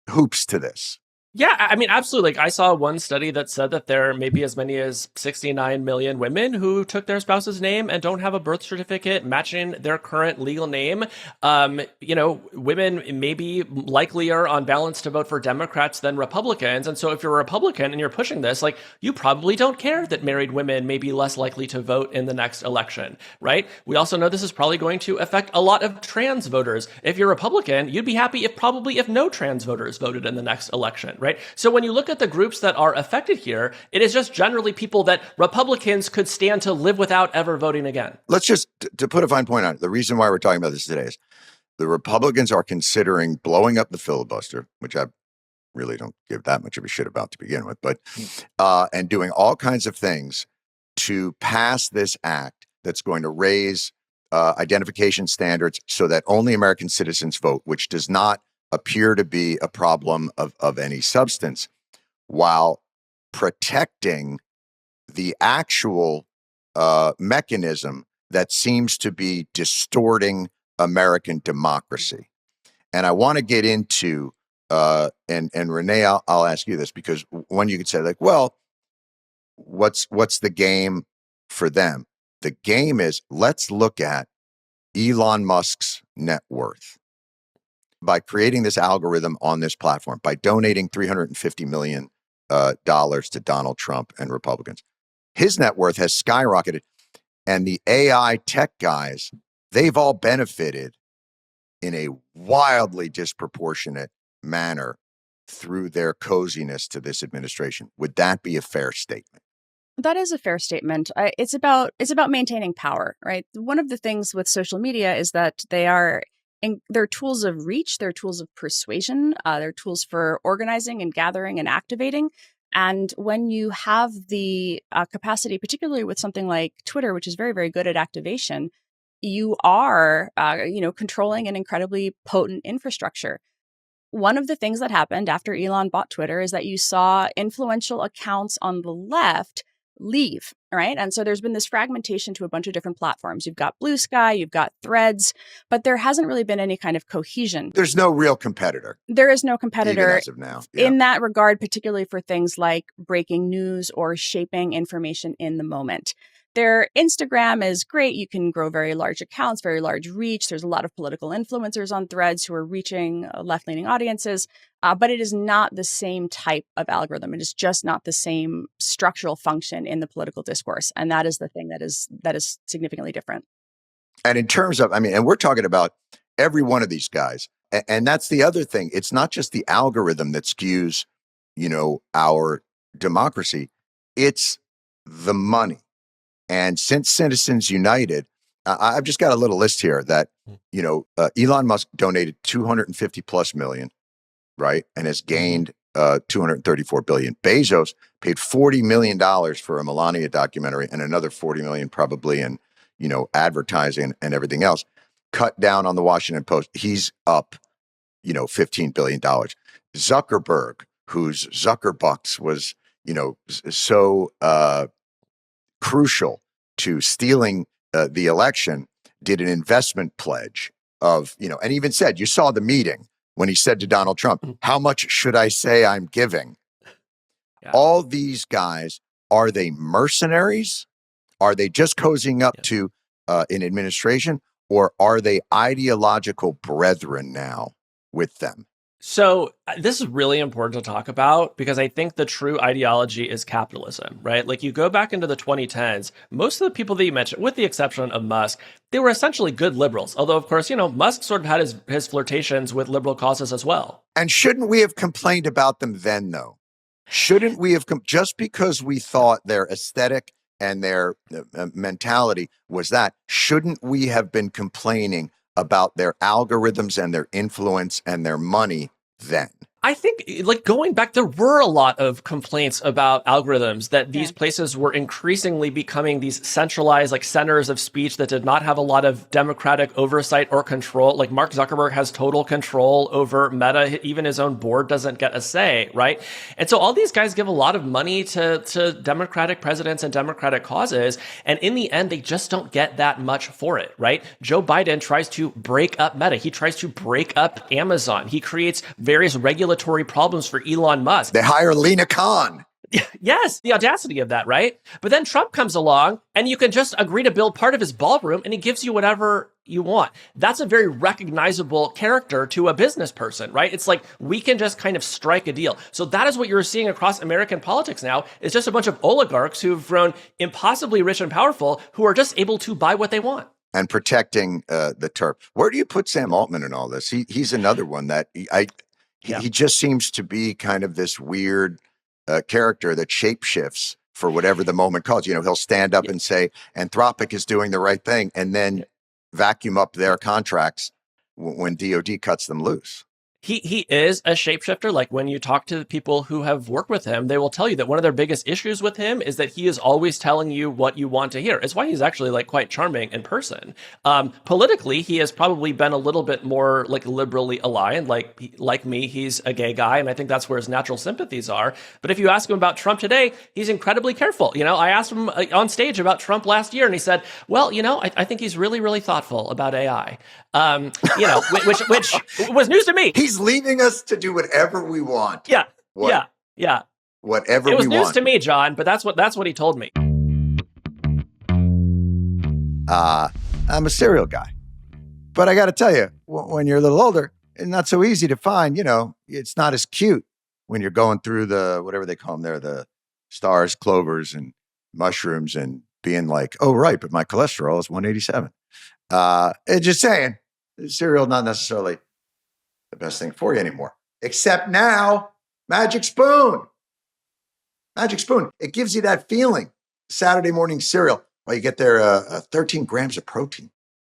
hoops to this. Yeah, I mean, absolutely. Like, I saw one study that said that there may be as many as 69 million women who took their spouse's name and don't have a birth certificate matching their current legal name. Women may be likelier on balance to vote for Democrats than Republicans. And so if you're a Republican and you're pushing this, like, you probably don't care that married women may be less likely to vote in the next election, right? We also know this is probably going to affect a lot of trans voters. If you're a Republican, you'd be happy if no trans voters voted in the next election, right? So when you look at the groups that are affected here, it is just generally people that Republicans could stand to live without ever voting again. Let's just, to put a fine point on it, the reason why we're talking about this today is the Republicans are considering blowing up the filibuster, which I really don't give that much of a shit about to begin with, but and doing all kinds of things to pass this act that's going to raise identification standards so that only American citizens vote, which does not appear to be a problem of any substance, while protecting the actual mechanism that seems to be distorting American democracy. And I want to get into, and Renée, I'll ask you this, because one, you could say, like, well, what's the game for them? The game is, let's look at Elon Musk's net worth. By creating this algorithm on this platform, by donating $350 million to Donald Trump and Republicans, his net worth has skyrocketed. And the AI tech guys, they've all benefited in a wildly disproportionate manner through their coziness to this administration. Would that be a fair statement? That is a fair statement. It's about maintaining power, right? One of the things with social media is that they're tools of reach, they're tools of persuasion, they're tools for organizing and gathering and activating. And when you have the capacity, particularly with something like Twitter, which is very, very good at activation, you are, controlling an incredibly potent infrastructure. One of the things that happened after Elon bought Twitter is that you saw influential accounts on the left leave, right? And so there's been this fragmentation to a bunch of different platforms. You've got Blue Sky, you've got Threads, but there hasn't really been any kind of cohesion. There's no real competitor. There is no competitor even as of now. Yeah. In that regard, particularly for things like breaking news or shaping information in the moment. Their Instagram is great. You can grow very large accounts, very large reach. There's a lot of political influencers on Threads who are reaching left-leaning audiences, but it is not the same type of algorithm. It is just not the same structural function in the political discourse, and that is the thing that is significantly different. And in terms of, and we're talking about every one of these guys, and that's the other thing. It's not just the algorithm that skews, our democracy. It's the money. And since Citizens United, I've just got a little list here that, Elon Musk donated 250 plus million, right? And has gained 234 billion. Bezos paid $40 million for a Melania documentary and another 40 million probably in, advertising and everything else. Cut down on the Washington Post. He's up, $15 billion. Zuckerberg, whose Zuckerbucks was, so crucial to stealing the election, did an investment pledge of, and even said, you saw the meeting when he said to Donald Trump, how much should I say I'm giving? Yeah. All these guys, are they mercenaries? Are they just cozying up to an administration, or are they ideological brethren now with them? So this is really important to talk about because I think the true ideology is capitalism, right? Like, you go back into the 2010s, most of the people that you mentioned, with the exception of Musk, they were essentially good liberals. Although, of course, Musk sort of had his flirtations with liberal causes as well. And shouldn't we have complained about them then, though? Shouldn't we have, just because we thought their aesthetic and their mentality was that, shouldn't we have been complaining about their algorithms and their influence and their money then? I think, going back, there were a lot of complaints about algorithms, that these places were increasingly becoming these centralized, centers of speech that did not have a lot of democratic oversight or control. Like, Mark Zuckerberg has total control over Meta. Even his own board doesn't get a say, right? And so all these guys give a lot of money to Democratic presidents and Democratic causes. And in the end, they just don't get that much for it, right? Joe Biden tries to break up Meta. He tries to break up Amazon. He creates various regulations regulatory problems for Elon Musk. They hire Lena Khan. Yes, the audacity of that, right? But then Trump comes along and you can just agree to build part of his ballroom and he gives you whatever you want. That's a very recognizable character to a business person, right? It's like we can just kind of strike a deal. So that is what you're seeing across American politics now. It's just a bunch of oligarchs who've grown impossibly rich and powerful who are just able to buy what they want. And protecting the turf. Where do you put Sam Altman in all this? He's another one that he just seems to be kind of this weird character that shapeshifts for whatever the moment calls. You know, he'll stand up and say Anthropic is doing the right thing and then vacuum up their contracts when DOD cuts them loose. He is a shapeshifter. Like when you talk to the people who have worked with him, they will tell you that one of their biggest issues with him is that he is always telling you what you want to hear. It's why he's actually like quite charming in person. Politically, he has probably been a little bit more like liberally aligned. Like me, he's a gay guy, and I think that's where his natural sympathies are. But if you ask him about Trump today, he's incredibly careful. You know, I asked him on stage about Trump last year, and he said, "Well, you know, I think he's really, really thoughtful about AI." You know, which was news to me. He's leaving us to do whatever we want. Yeah. Whatever we want. It was news to me, John, but that's what he told me. I'm a cereal guy. But I got to tell you, when you're a little older, it's not so easy to find, you know, it's not as cute when you're going through the, whatever they call them there, the stars, clovers, and mushrooms and being like, oh, right, but my cholesterol is 187. Just saying, cereal not necessarily the best thing for you anymore. Except now, Magic Spoon. Magic Spoon. It gives you that feeling. Saturday morning cereal. Well, you get there 13 grams of protein,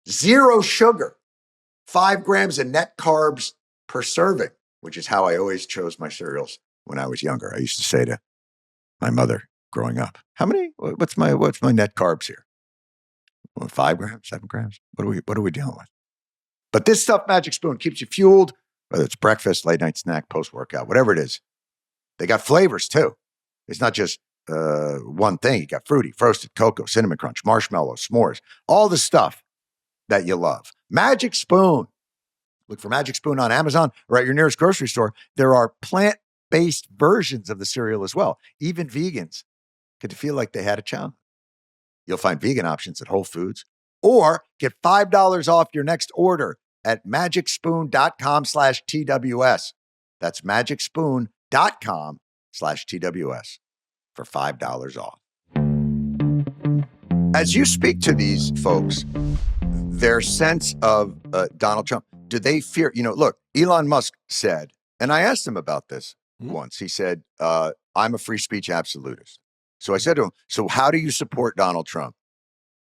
0 sugar, 5 grams of net carbs per serving, which is how I always chose my cereals when I was younger. I used to say to my mother growing up, how many, what's my net carbs here? Well, 5 grams, 7 grams. What are we dealing with? But this stuff, Magic Spoon, keeps you fueled, whether it's breakfast, late night snack, post-workout, whatever it is. They got flavors too. It's not just one thing. You got fruity, roasted cocoa, cinnamon crunch, marshmallow, s'mores, all the stuff that you love. Magic Spoon. Look for Magic Spoon on Amazon or at your nearest grocery store. There are plant-based versions of the cereal as well. Even vegans get to feel like they had a child. You'll find vegan options at Whole Foods or get $5 off your next order at magicspoon.com/TWS. That's magicspoon.com/TWS for $5 off. As you speak to these folks, their sense of Donald Trump, do they fear, you know, look, Elon Musk said, and I asked him about this once, he said, I'm a free speech absolutist. So I said to him, so how do you support Donald Trump,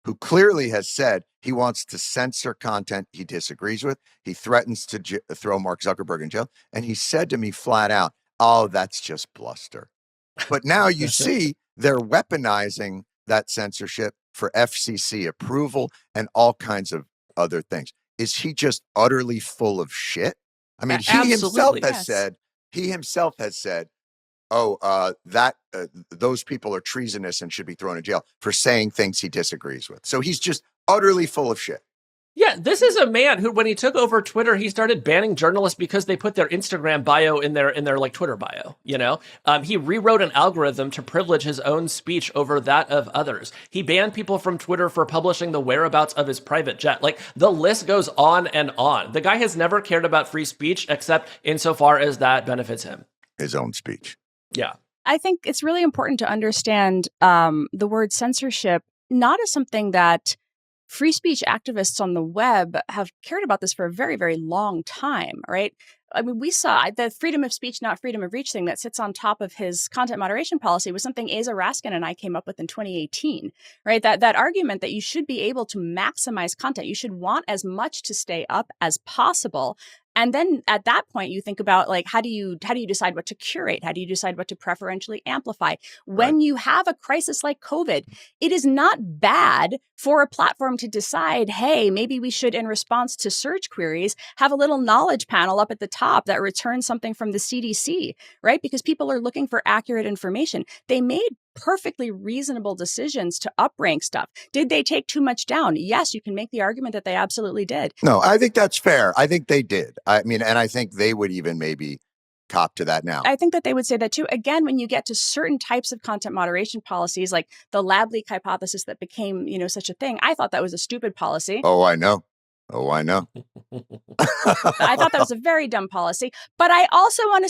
who clearly has said he wants to censor content he disagrees with? He threatens to throw Mark Zuckerberg in jail. And he said to me flat out, oh, that's just bluster. But now you see they're weaponizing that censorship for FCC approval and all kinds of other things. Is he just utterly full of shit? I mean, he himself has said, oh, those people are treasonous and should be thrown in jail for saying things he disagrees with. So he's just utterly full of shit. Yeah, this is a man who, when he took over Twitter, he started banning journalists because they put their Instagram bio in their like Twitter bio. You know, he rewrote an algorithm to privilege his own speech over that of others. He banned people from Twitter for publishing the whereabouts of his private jet. Like the list goes on and on. The guy has never cared about free speech except insofar as that benefits him. His own speech. Yeah. I think it's really important to understand the word censorship not as something that free speech activists on the web have cared about this for a very, very long time, right? I mean, we saw the freedom of speech, not freedom of reach thing that sits on top of his content moderation policy was something Asa Raskin and I came up with in 2018, right? That argument that you should be able to maximize content. You should want as much to stay up as possible. And then at that point, you think about like, how do you decide what to curate? How do you decide what to preferentially amplify? When you have a crisis like COVID, it is not bad for a platform to decide, hey, maybe we should, in response to search queries, have a little knowledge panel up at the top that returns something from the CDC, right? Because people are looking for accurate information. They made perfectly reasonable decisions to uprank stuff. Did they take too much down? Yes, you can make the argument that they absolutely did. No, I think that's fair. I think they did. I mean, and I think they would even maybe cop to that now. I think that they would say that too. Again, when you get to certain types of content moderation policies, like the lab leak hypothesis that became, such a thing, I thought that was a stupid policy. Oh, I know. I thought that was a very dumb policy. But I also want to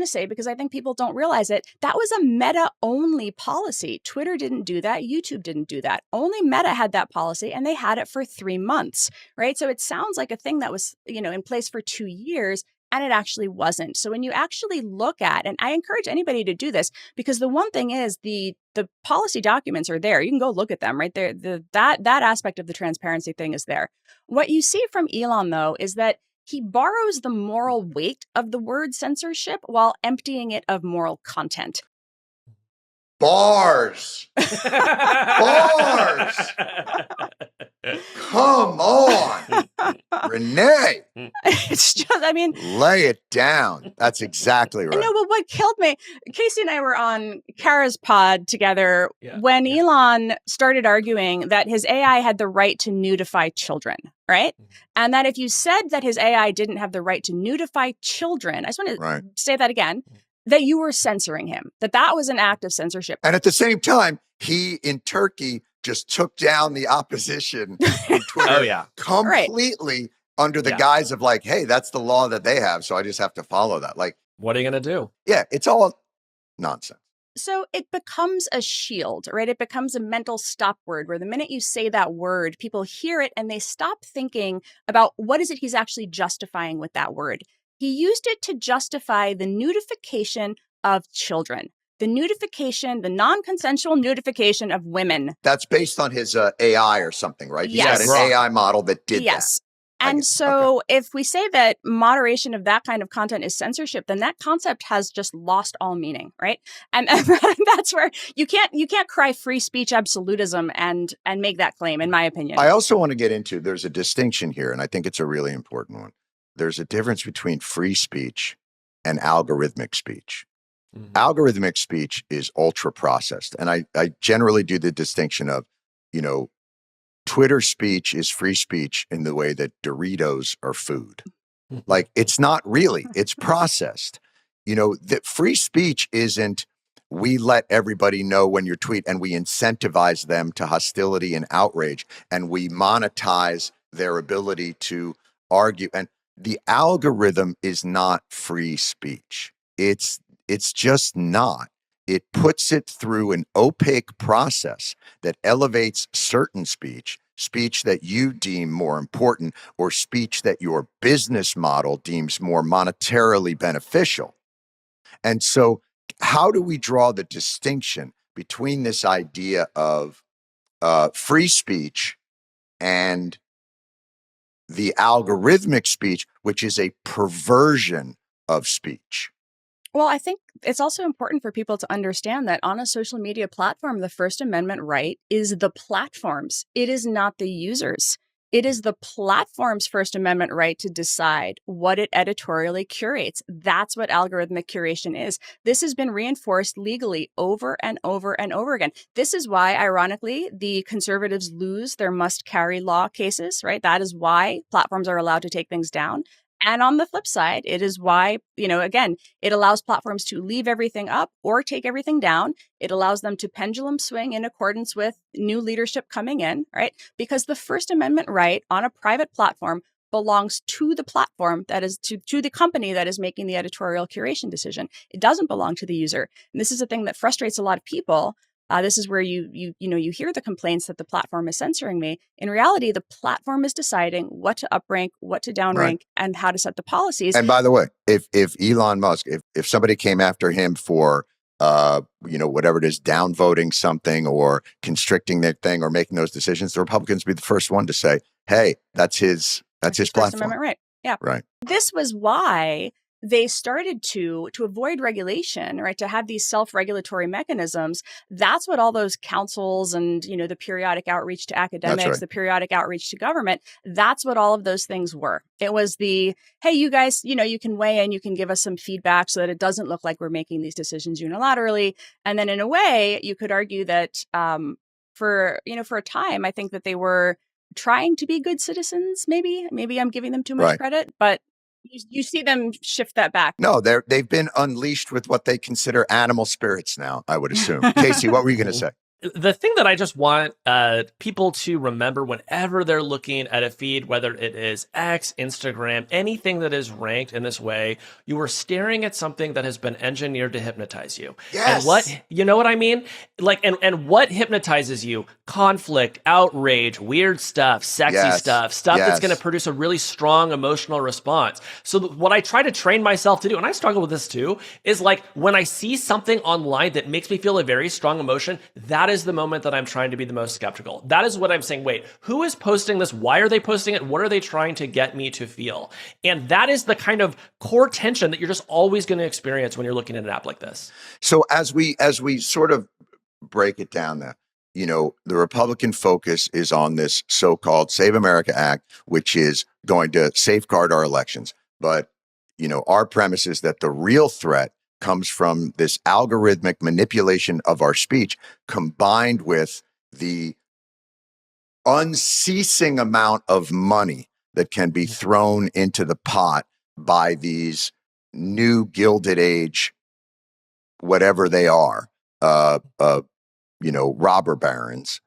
say, because I think people don't realize it, that was a Meta-only policy. Twitter didn't do that. YouTube didn't do that. Only Meta had that policy, and they had it for 3 months, right? So it sounds like a thing that was, in place for 2 years, and it actually wasn't. So when you actually look at, and I encourage anybody to do this, because the one thing is the policy documents are there. You can go look at them right there. That aspect of the transparency thing is there. What you see from Elon, though, is that he borrows the moral weight of the word censorship while emptying it of moral content. Bars. Bars. Come on. Renee. It's just, lay it down. That's exactly right. No, but what killed me, Casey and I were on Kara's pod together when Elon started arguing that his AI had the right to nudify children, right? And that if you said that his AI didn't have the right to nudify children, I just want to say that again, that you were censoring him, that was an act of censorship. And at the same time, he in Turkey just took down the opposition in Twitter completely under the guise of like, hey, that's the law that they have, so I just have to follow that. Like, what are you going to do? Yeah, it's all nonsense. So it becomes a shield, right? It becomes a mental stop word where the minute you say that word, people hear it and they stop thinking about what is it he's actually justifying with that word. He used it to justify the nudification of children, the non-consensual nudification of women. That's based on his AI or something, right? Yes. He's got an AI model that did that. Yes. And so if we say that moderation of that kind of content is censorship, then that concept has just lost all meaning, right? And that's where you can't cry free speech absolutism and make that claim, in my opinion. I also want to get into, there's a distinction here, and I think it's a really important one. There's a difference between free speech and algorithmic speech. Mm-hmm. Algorithmic speech is ultra processed. And I generally do the distinction of, Twitter speech is free speech in the way that Doritos are food. Like, it's not really, it's processed. That free speech isn't, we let everybody know when you tweet and we incentivize them to hostility and outrage and we monetize their ability to argue. And the algorithm is not free speech. It's just not. It puts it through an opaque process that elevates certain speech that you deem more important, or speech that your business model deems more monetarily beneficial. And so how do we draw the distinction between this idea of free speech and the algorithmic speech, which is a perversion of speech? Well, I think it's also important for people to understand that on a social media platform, the First Amendment right is the platform's. It is not the users. It is the platform's First Amendment right to decide what it editorially curates. That's what algorithmic curation is. This has been reinforced legally over and over and over again. This is why, ironically, the conservatives lose their must-carry law cases, right? That is why platforms are allowed to take things down. And on the flip side, it is why, again, it allows platforms to leave everything up or take everything down. It allows them to pendulum swing in accordance with new leadership coming in, right? Because the First Amendment right on a private platform belongs to the platform, that is to the company that is making the editorial curation decision. It doesn't belong to the user. And this is a thing that frustrates a lot of people. This is where you hear the complaints that the platform is censoring me. In reality, the platform is deciding what to uprank, what to downrank, and how to set the policies. And by the way, if Elon Musk, if somebody came after him for whatever it is, downvoting something or constricting their thing or making those decisions, the Republicans would be the first one to say, "Hey, that's his platform." First Amendment right. Yeah. Right. This was why they started to avoid regulation, right? To have these self-regulatory mechanisms. That's what all those councils and, the periodic outreach to academics, the periodic outreach to government, that's what all of those things were. It was the, hey, you guys, you can weigh in, you can give us some feedback so that it doesn't look like we're making these decisions unilaterally. And then in a way, you could argue that for a time, I think that they were trying to be good citizens, maybe I'm giving them too much credit, but You see them shift that back. No, they've been unleashed with what they consider animal spirits now, I would assume. Casey, what were you going to say? The thing that I just want people to remember whenever they're looking at a feed, whether it is X, Instagram, anything that is ranked in this way, you are staring at something that has been engineered to hypnotize you. Yes. And you know what I mean? Like, and what hypnotizes you? Conflict, outrage, weird stuff, sexy stuff that's going to produce a really strong emotional response. So what I try to train myself to do, and I struggle with this too, is like when I see something online that makes me feel a very strong emotion, that is the moment that I'm trying to be the most skeptical. That is what I'm saying. Wait, who is posting this? Why are they posting it? What are they trying to get me to feel? And that is the kind of core tension that you're just always going to experience when you're looking at an app like this. So as we sort of break it down there, the Republican focus is on this so-called Save America Act, which is going to safeguard our elections. But, our premise is that the real threat comes from this algorithmic manipulation of our speech, combined with the unceasing amount of money that can be thrown into the pot by these new Gilded Age, whatever they are, robber barons.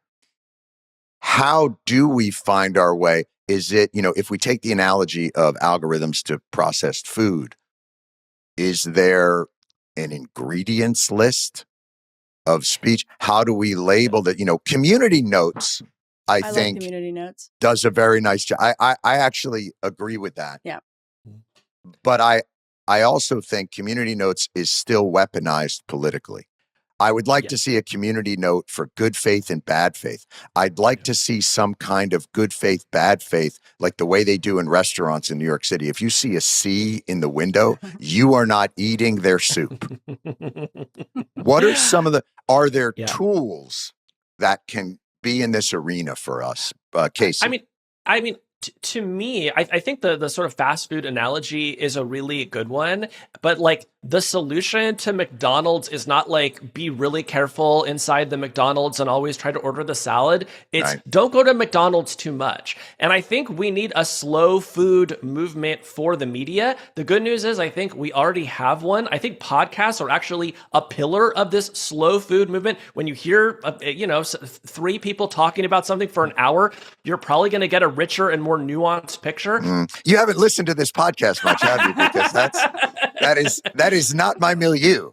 How do we find our way? Is it, if we take the analogy of algorithms to processed food, is there an ingredients list of speech? How do we label that? Community Notes, I think, like Community Notes does a very nice job. I actually agree with that. Yeah. But I also think Community Notes is still weaponized politically. I would like to see a community note for good faith and bad faith. I'd like to see some kind of good faith, bad faith, like the way they do in restaurants in New York City. If you see a C in the window, you are not eating their soup. What are are there tools that can be in this arena for us? Casey? I mean, to me, I think the sort of fast food analogy is a really good one, but like the solution to McDonald's is not like be really careful inside the McDonald's and always try to order the salad. It's don't go to McDonald's too much. And I think we need a slow food movement for the media. The good news is I think we already have one. I think podcasts are actually a pillar of this slow food movement. When you hear, three people talking about something for an hour, you're probably going to get a richer and more nuanced picture. You haven't listened to this podcast much, have you? Because that is not my milieu.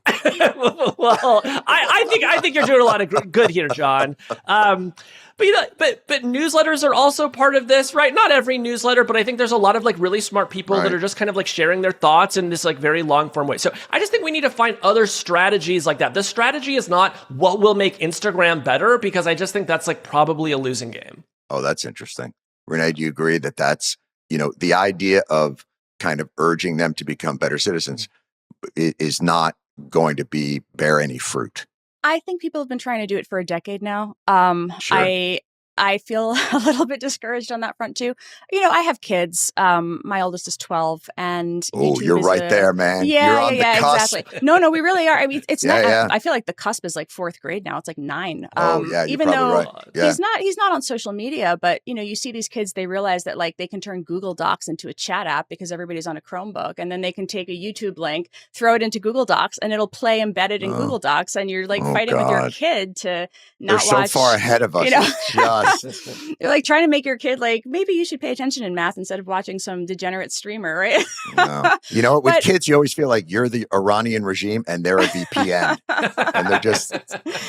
Well, I think you're doing a lot of good here, John. But newsletters are also part of this, right? Not every newsletter, but I think there's a lot of like really smart people that are just kind of like sharing their thoughts in this like very long form way. So I just think we need to find other strategies like that. The strategy is not what will make Instagram better, because I just think that's like probably a losing game. Oh, that's interesting. Renée, do you agree that that's, the idea of kind of urging them to become better citizens is not going to bear any fruit? I think people have been trying to do it for a decade now. Sure. I feel a little bit discouraged on that front too. I have kids. My oldest is 12, and oh, you're right there, man. Yeah, you're on the cusp. Exactly. No, we really are. I mean, it's not. Yeah. I feel like the cusp is like 4th grade now. It's like 9. Even though he's not on social media, but you see these kids. They realize that like they can turn Google Docs into a chat app because everybody's on a Chromebook, and then they can take a YouTube link, throw it into Google Docs, and it'll play embedded in Google Docs, and you're like fighting with your kid to not They're watch. so far ahead of us. You're like trying to make your kid like, maybe you should pay attention in math instead of watching some degenerate streamer, right? No. You know what? With kids, you always feel like you're the Iranian regime and they're a VPN. And they're just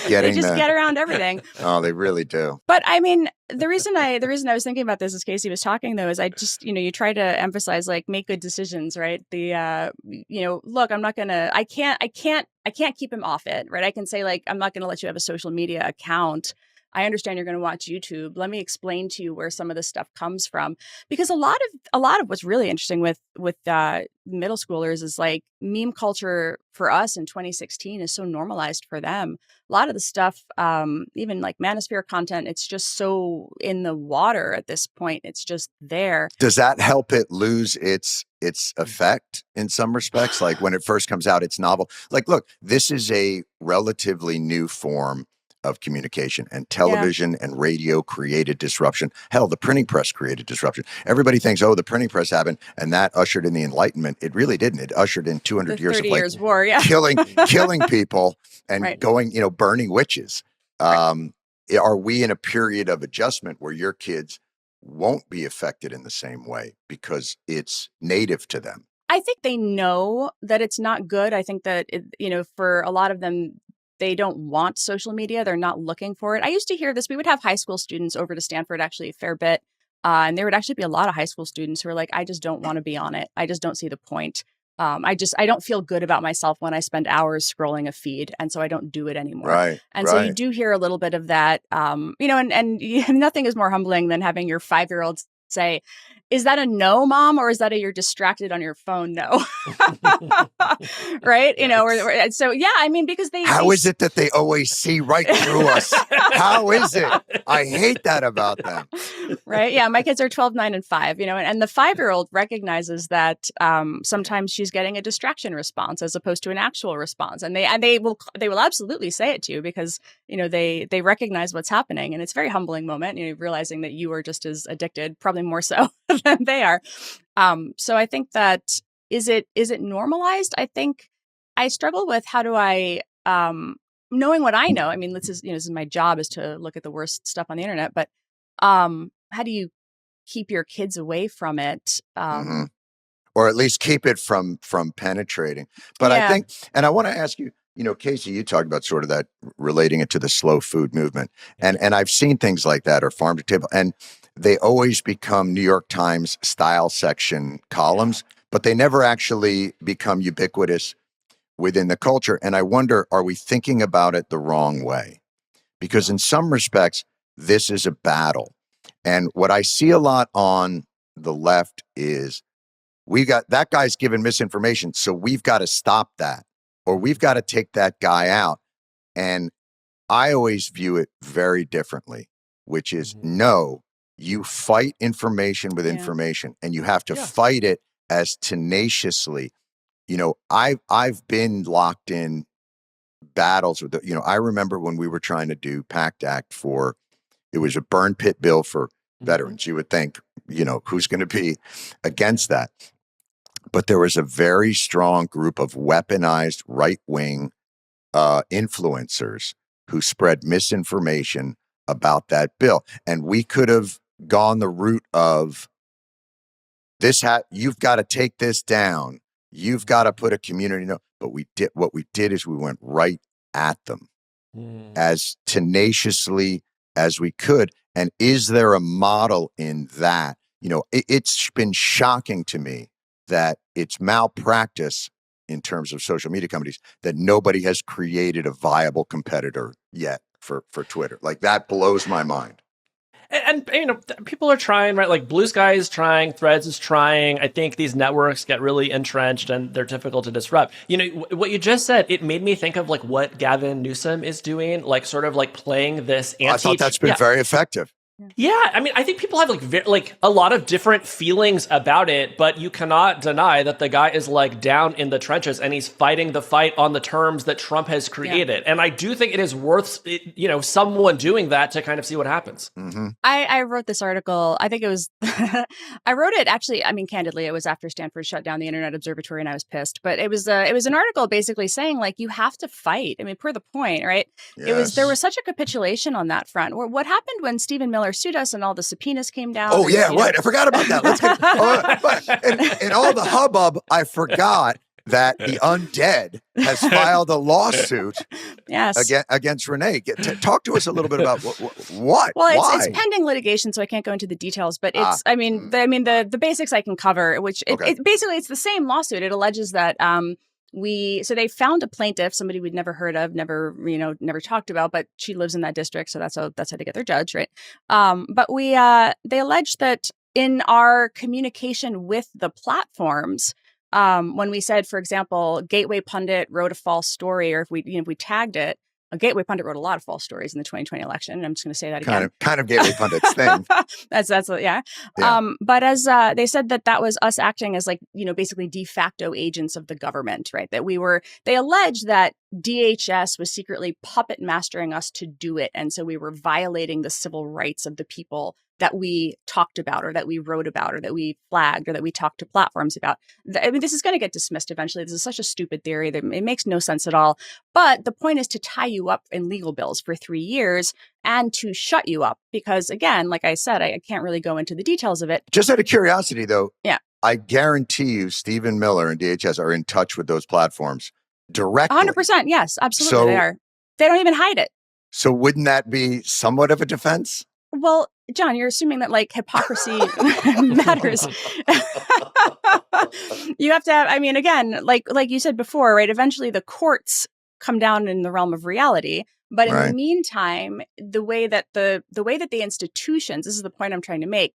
getting get around everything. Oh, they really do. But I mean, the reason I was thinking about this as Casey was talking, though, is I just, you try to emphasize like make good decisions, right? Look, I can't keep him off it, right? I can say like, I'm not going to let you have a social media account. I understand you're going to watch YouTube. Let me explain to you where some of this stuff comes from, because a lot of what's really interesting with middle schoolers is like meme culture for us in 2016 is so normalized for them. A lot of the stuff, even like manosphere content, it's just so in the water at this point. It's just there. Does that help it lose its effect in some respects? Like when it first comes out, it's novel. Like, look, this is a relatively new form of communication, and television and radio created disruption. Hell, the printing press created disruption. Everybody thinks, oh, the printing press happened and that ushered in the Enlightenment. It really didn't. It ushered in 200 years of 30 years war, killing people and Right. going, burning witches. Are we in a period of adjustment where your kids won't be affected in the same way because it's native to them? I think they know that it's not good. I think that, for a lot of them, they don't want social media. They're not looking for it. I used to hear this. We would have high school students over to Stanford actually a fair bit. And there would actually be a lot of high school students who are like, I just don't want to be on it. I just don't see the point. I don't feel good about myself when I spend hours scrolling a feed. And so I don't do it anymore. Right. And so you do hear a little bit of that, and nothing is more humbling than having your 5-year-old say, is that a no, mom? Or is that a you're distracted on your phone? No. Right. So, yeah, I mean, because How is it that they always see right through us? How is it? I hate that about them. Right. Yeah. My kids are 12, 9, and 5, and the 5-year-old recognizes that sometimes she's getting a distraction response as opposed to an actual response. And they will absolutely say it to you because, they recognize what's happening. And it's a very humbling moment, realizing that you are just as addicted, probably more so than they are. So I think that is it normalized? I think I struggle with how do I, knowing what I know, I mean, this is my job is to look at the worst stuff on the internet, but how do you keep your kids away from it? Or at least keep it from penetrating. But I think, and I want to ask you, Casey, you talked about sort of that relating it to the slow food movement. And I've seen things like that or farm to table. And they always become New York Times style section columns, but they never actually become ubiquitous within the culture. And I wonder, are we thinking about it the wrong way? Because in some respects, this is a battle. And what I see a lot on the left is we got that guy's given misinformation, so we've got to stop that, or we've got to take that guy out. And I always view it very differently, which is no, you fight information with information, and you have to fight it as tenaciously. I've been locked in battles with I remember when we were trying to do PACT Act it was a burn pit bill for veterans. You would think, who's going to be against that? But there was a very strong group of weaponized right-wing influencers who spread misinformation about that bill. And we could have gone the route of you've got to take this down. You've got to put a community note. But what we did is we went right at them as tenaciously as we could. And is there a model in that? It's been shocking to me that it's malpractice in terms of social media companies that nobody has created a viable competitor yet for Twitter. Like, that blows my mind. And people are trying, right? Like Blue Sky is trying, Threads is trying. I think these networks get really entrenched and they're difficult to disrupt. What you just said, it made me think of like what Gavin Newsom is doing, like sort of like playing this I thought that's been very effective. Yeah, I mean, I think people have like a lot of different feelings about it, but you cannot deny that the guy is like down in the trenches and he's fighting the fight on the terms that Trump has created. And I do think it is worth, someone doing that to kind of see what happens. I wrote this article. I think it was, I wrote it actually, I mean, candidly, it was after Stanford shut down the Internet Observatory and I was pissed, but it was an article basically saying like, you have to fight. I mean, per the point, right? Yes. There was such a capitulation on that front. What happened when Stephen Miller sued us and all the subpoenas came down? Oh, yeah, right. I forgot about that. Let's get in all the hubbub, I forgot that the undead has filed a lawsuit against Renée. Talk to us a little bit about what? Well, Why? it's pending litigation, so I can't go into the details, but it's, the basics I can cover, which basically it's the same lawsuit. It alleges that, so they found a plaintiff, somebody we'd never heard of, never talked about, but she lives in that district. So that's how they get their judge. Right. But they alleged that in our communication with the platforms, when we said, for example, Gateway Pundit wrote a false story, or if we tagged it, Gateway Pundit wrote a lot of false stories in the 2020 election. And I'm just going to say that again. Kind of Gateway Pundit's thing. Yeah. But as they said that was us acting as basically de facto agents of the government, right? They alleged that DHS was secretly puppet mastering us to do it. And so we were violating the civil rights of the people that we talked about or that we wrote about or that we flagged or that we talked to platforms about. I mean, this is going to get dismissed eventually. This is such a stupid theory that it makes no sense at all. But the point is to tie you up in legal bills for 3 years and to shut you up because, again, like I said, I can't really go into the details of it. Just out of curiosity, though, yeah, I guarantee you Stephen Miller and DHS are in touch with those platforms directly. 100%. Yes, absolutely. They are. They don't even hide it. So wouldn't that be somewhat of a defense? Well, John, you're assuming that hypocrisy matters. You have to have, I mean, again, like you said before, right? Eventually the courts come down in the realm of reality. But in the meantime, the way that the institutions, this is the point I'm trying to make,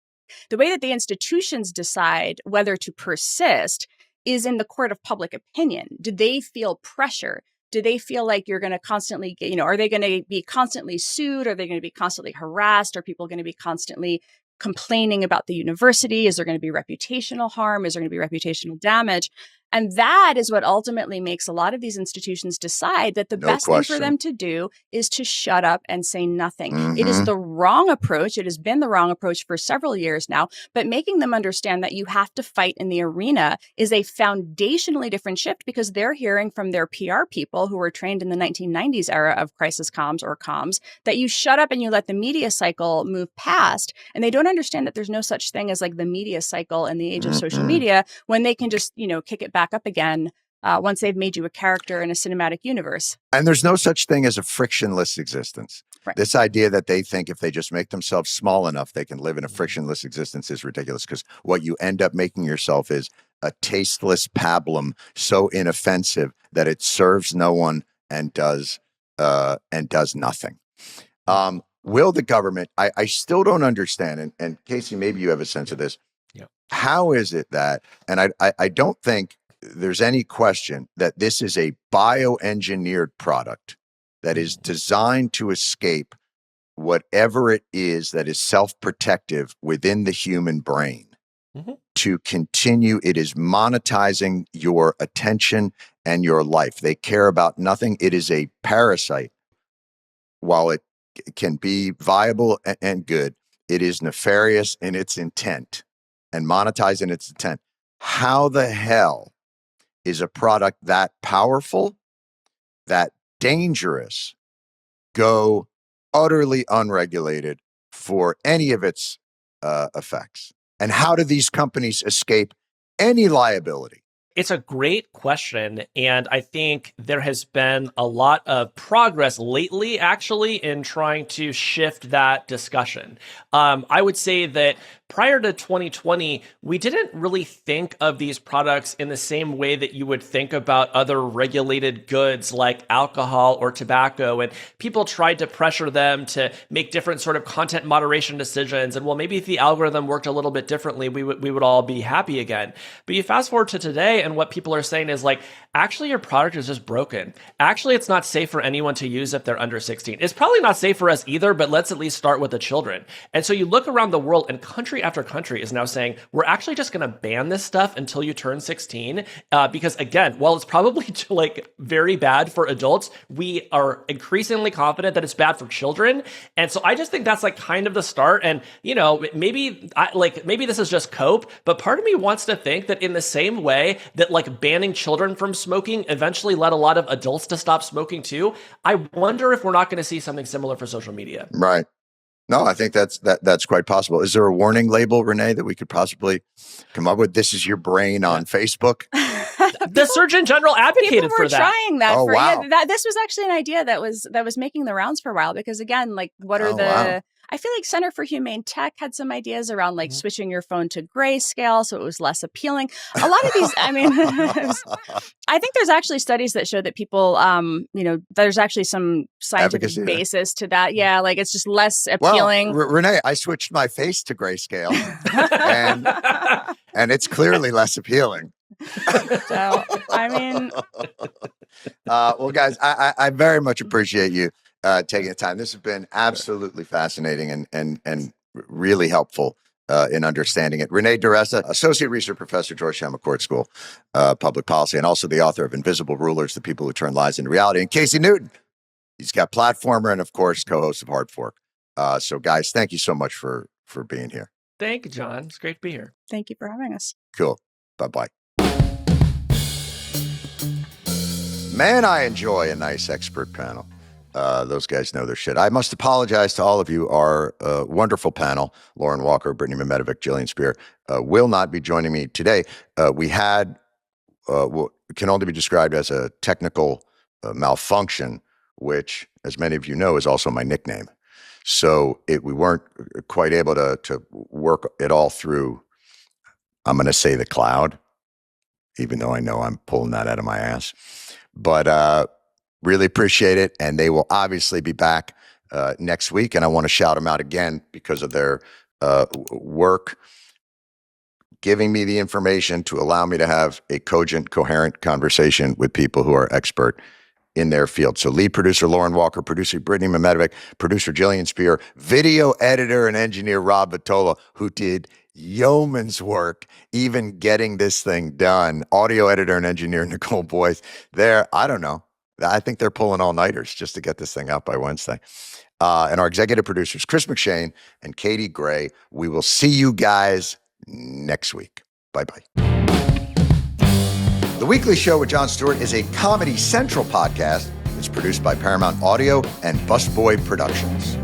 the way that the institutions decide whether to persist is in the court of public opinion. Do they feel pressure? Do they feel like you're going to constantly, are they going to be constantly sued? Are they going to be constantly harassed? Are people going to be constantly complaining about the university? Is there going to be reputational harm? Is there going to be reputational damage? And that is what ultimately makes a lot of these institutions decide that the best thing for them to do is to shut up and say nothing. Mm-hmm. It is the wrong approach. It has been the wrong approach for several years now, but making them understand that you have to fight in the arena is a foundationally different shift because they're hearing from their PR people who were trained in the 1990s era of crisis comms or comms that you shut up and you let the media cycle move past. And they don't understand that there's no such thing as the media cycle in the age of social media when they can just, kick it back up again once they've made you a character in a cinematic universe. And there's no such thing as a frictionless existence. Right. This idea that they think if they just make themselves small enough, they can live in a frictionless existence is ridiculous because what you end up making yourself is a tasteless pablum so inoffensive that it serves no one and does nothing. Will the government, I still don't understand, and Casey, maybe you have a sense of this. Yeah. How is it that, and I don't think there's any question that this is a bioengineered product that is designed to escape whatever it is that is self-protective within the human brain. Mm-hmm. To continue, it is monetizing your attention and your life. They care about nothing. It is a parasite. While it can be viable and good, it is nefarious in its intent and monetized in its intent. How the hell is a product that powerful, that dangerous, go utterly unregulated for any of its effects? And how do these companies escape any liability? It's a great question, and I think there has been a lot of progress lately, actually, in trying to shift that discussion. I would say that prior to 2020, we didn't really think of these products in the same way that you would think about other regulated goods like alcohol or tobacco, and people tried to pressure them to make different sort of content moderation decisions, and well, maybe if the algorithm worked a little bit differently, we would all be happy again. But you fast forward to today, and what people are saying is actually your product is just broken. Actually, it's not safe for anyone to use if they're under 16. It's probably not safe for us either, but let's at least start with the children. And so you look around the world and country after country is now saying, we're actually just going to ban this stuff until you turn 16. Because again, while it's probably very bad for adults, we are increasingly confident that it's bad for children. And so I just think that's kind of the start. And, maybe this is just cope, but part of me wants to think that in the same way that banning children from smoking eventually led a lot of adults to stop smoking too, I wonder if we're not going to see something similar for social media. Right. No, I think that's quite possible. Is there a warning label, Renee, that we could possibly come up with? This is your brain on Facebook. The Surgeon General advocated for that. People were trying that. Oh, wow. This was actually an idea that was making the rounds for a while because again, what are wow. I feel like Center for Humane Tech had some ideas around switching your phone to grayscale so it was less appealing. A lot of these, I think there's actually studies that show that people, there's actually some scientific basis to that. Yeah, it's just less appealing. Well, Renee, I switched my face to grayscale and it's clearly less appealing. So, I mean, well, guys, I very much appreciate you taking the time. This has been absolutely fascinating and really helpful in understanding it. Renée DiResta, Associate Research Professor, Georgetown McCourt School, Public Policy, and also the author of Invisible Rulers, The People Who Turn Lies into Reality. And Casey Newton, he's got Platformer and, of course, co-host of Hard Fork. So, guys, thank you so much for being here. Thank you, John. It's great to be here. thank you for having us. Cool. Bye-bye. Man, I enjoy a nice expert panel. Those guys know their shit. I must apologize to all of you. Our wonderful panel, Lauren Walker, Brittany Mehmetovic, Jillian Spear, will not be joining me today. We had what can only be described as a technical malfunction, which, as many of you know, is also my nickname. So we weren't quite able to work it all through, I'm going to say the cloud, even though I know I'm pulling that out of my ass. But really appreciate it. And they will obviously be back next week. And I want to shout them out again because of their work, giving me the information to allow me to have a cogent, coherent conversation with people who are expert in their field. So lead producer Lauren Walker, producer Brittany Mehmetovic, producer Jillian Spear, video editor and engineer Rob Vitola, who did yeoman's work even getting this thing done. Audio editor and engineer Nicole Boyce. I don't know. I think they're pulling all-nighters just to get this thing out by Wednesday. And our executive producers, Chris McShane and Katie Gray. We will see you guys next week. Bye-bye. The Weekly Show with Jon Stewart is a Comedy Central podcast. It's produced by Paramount Audio and Busboy Productions.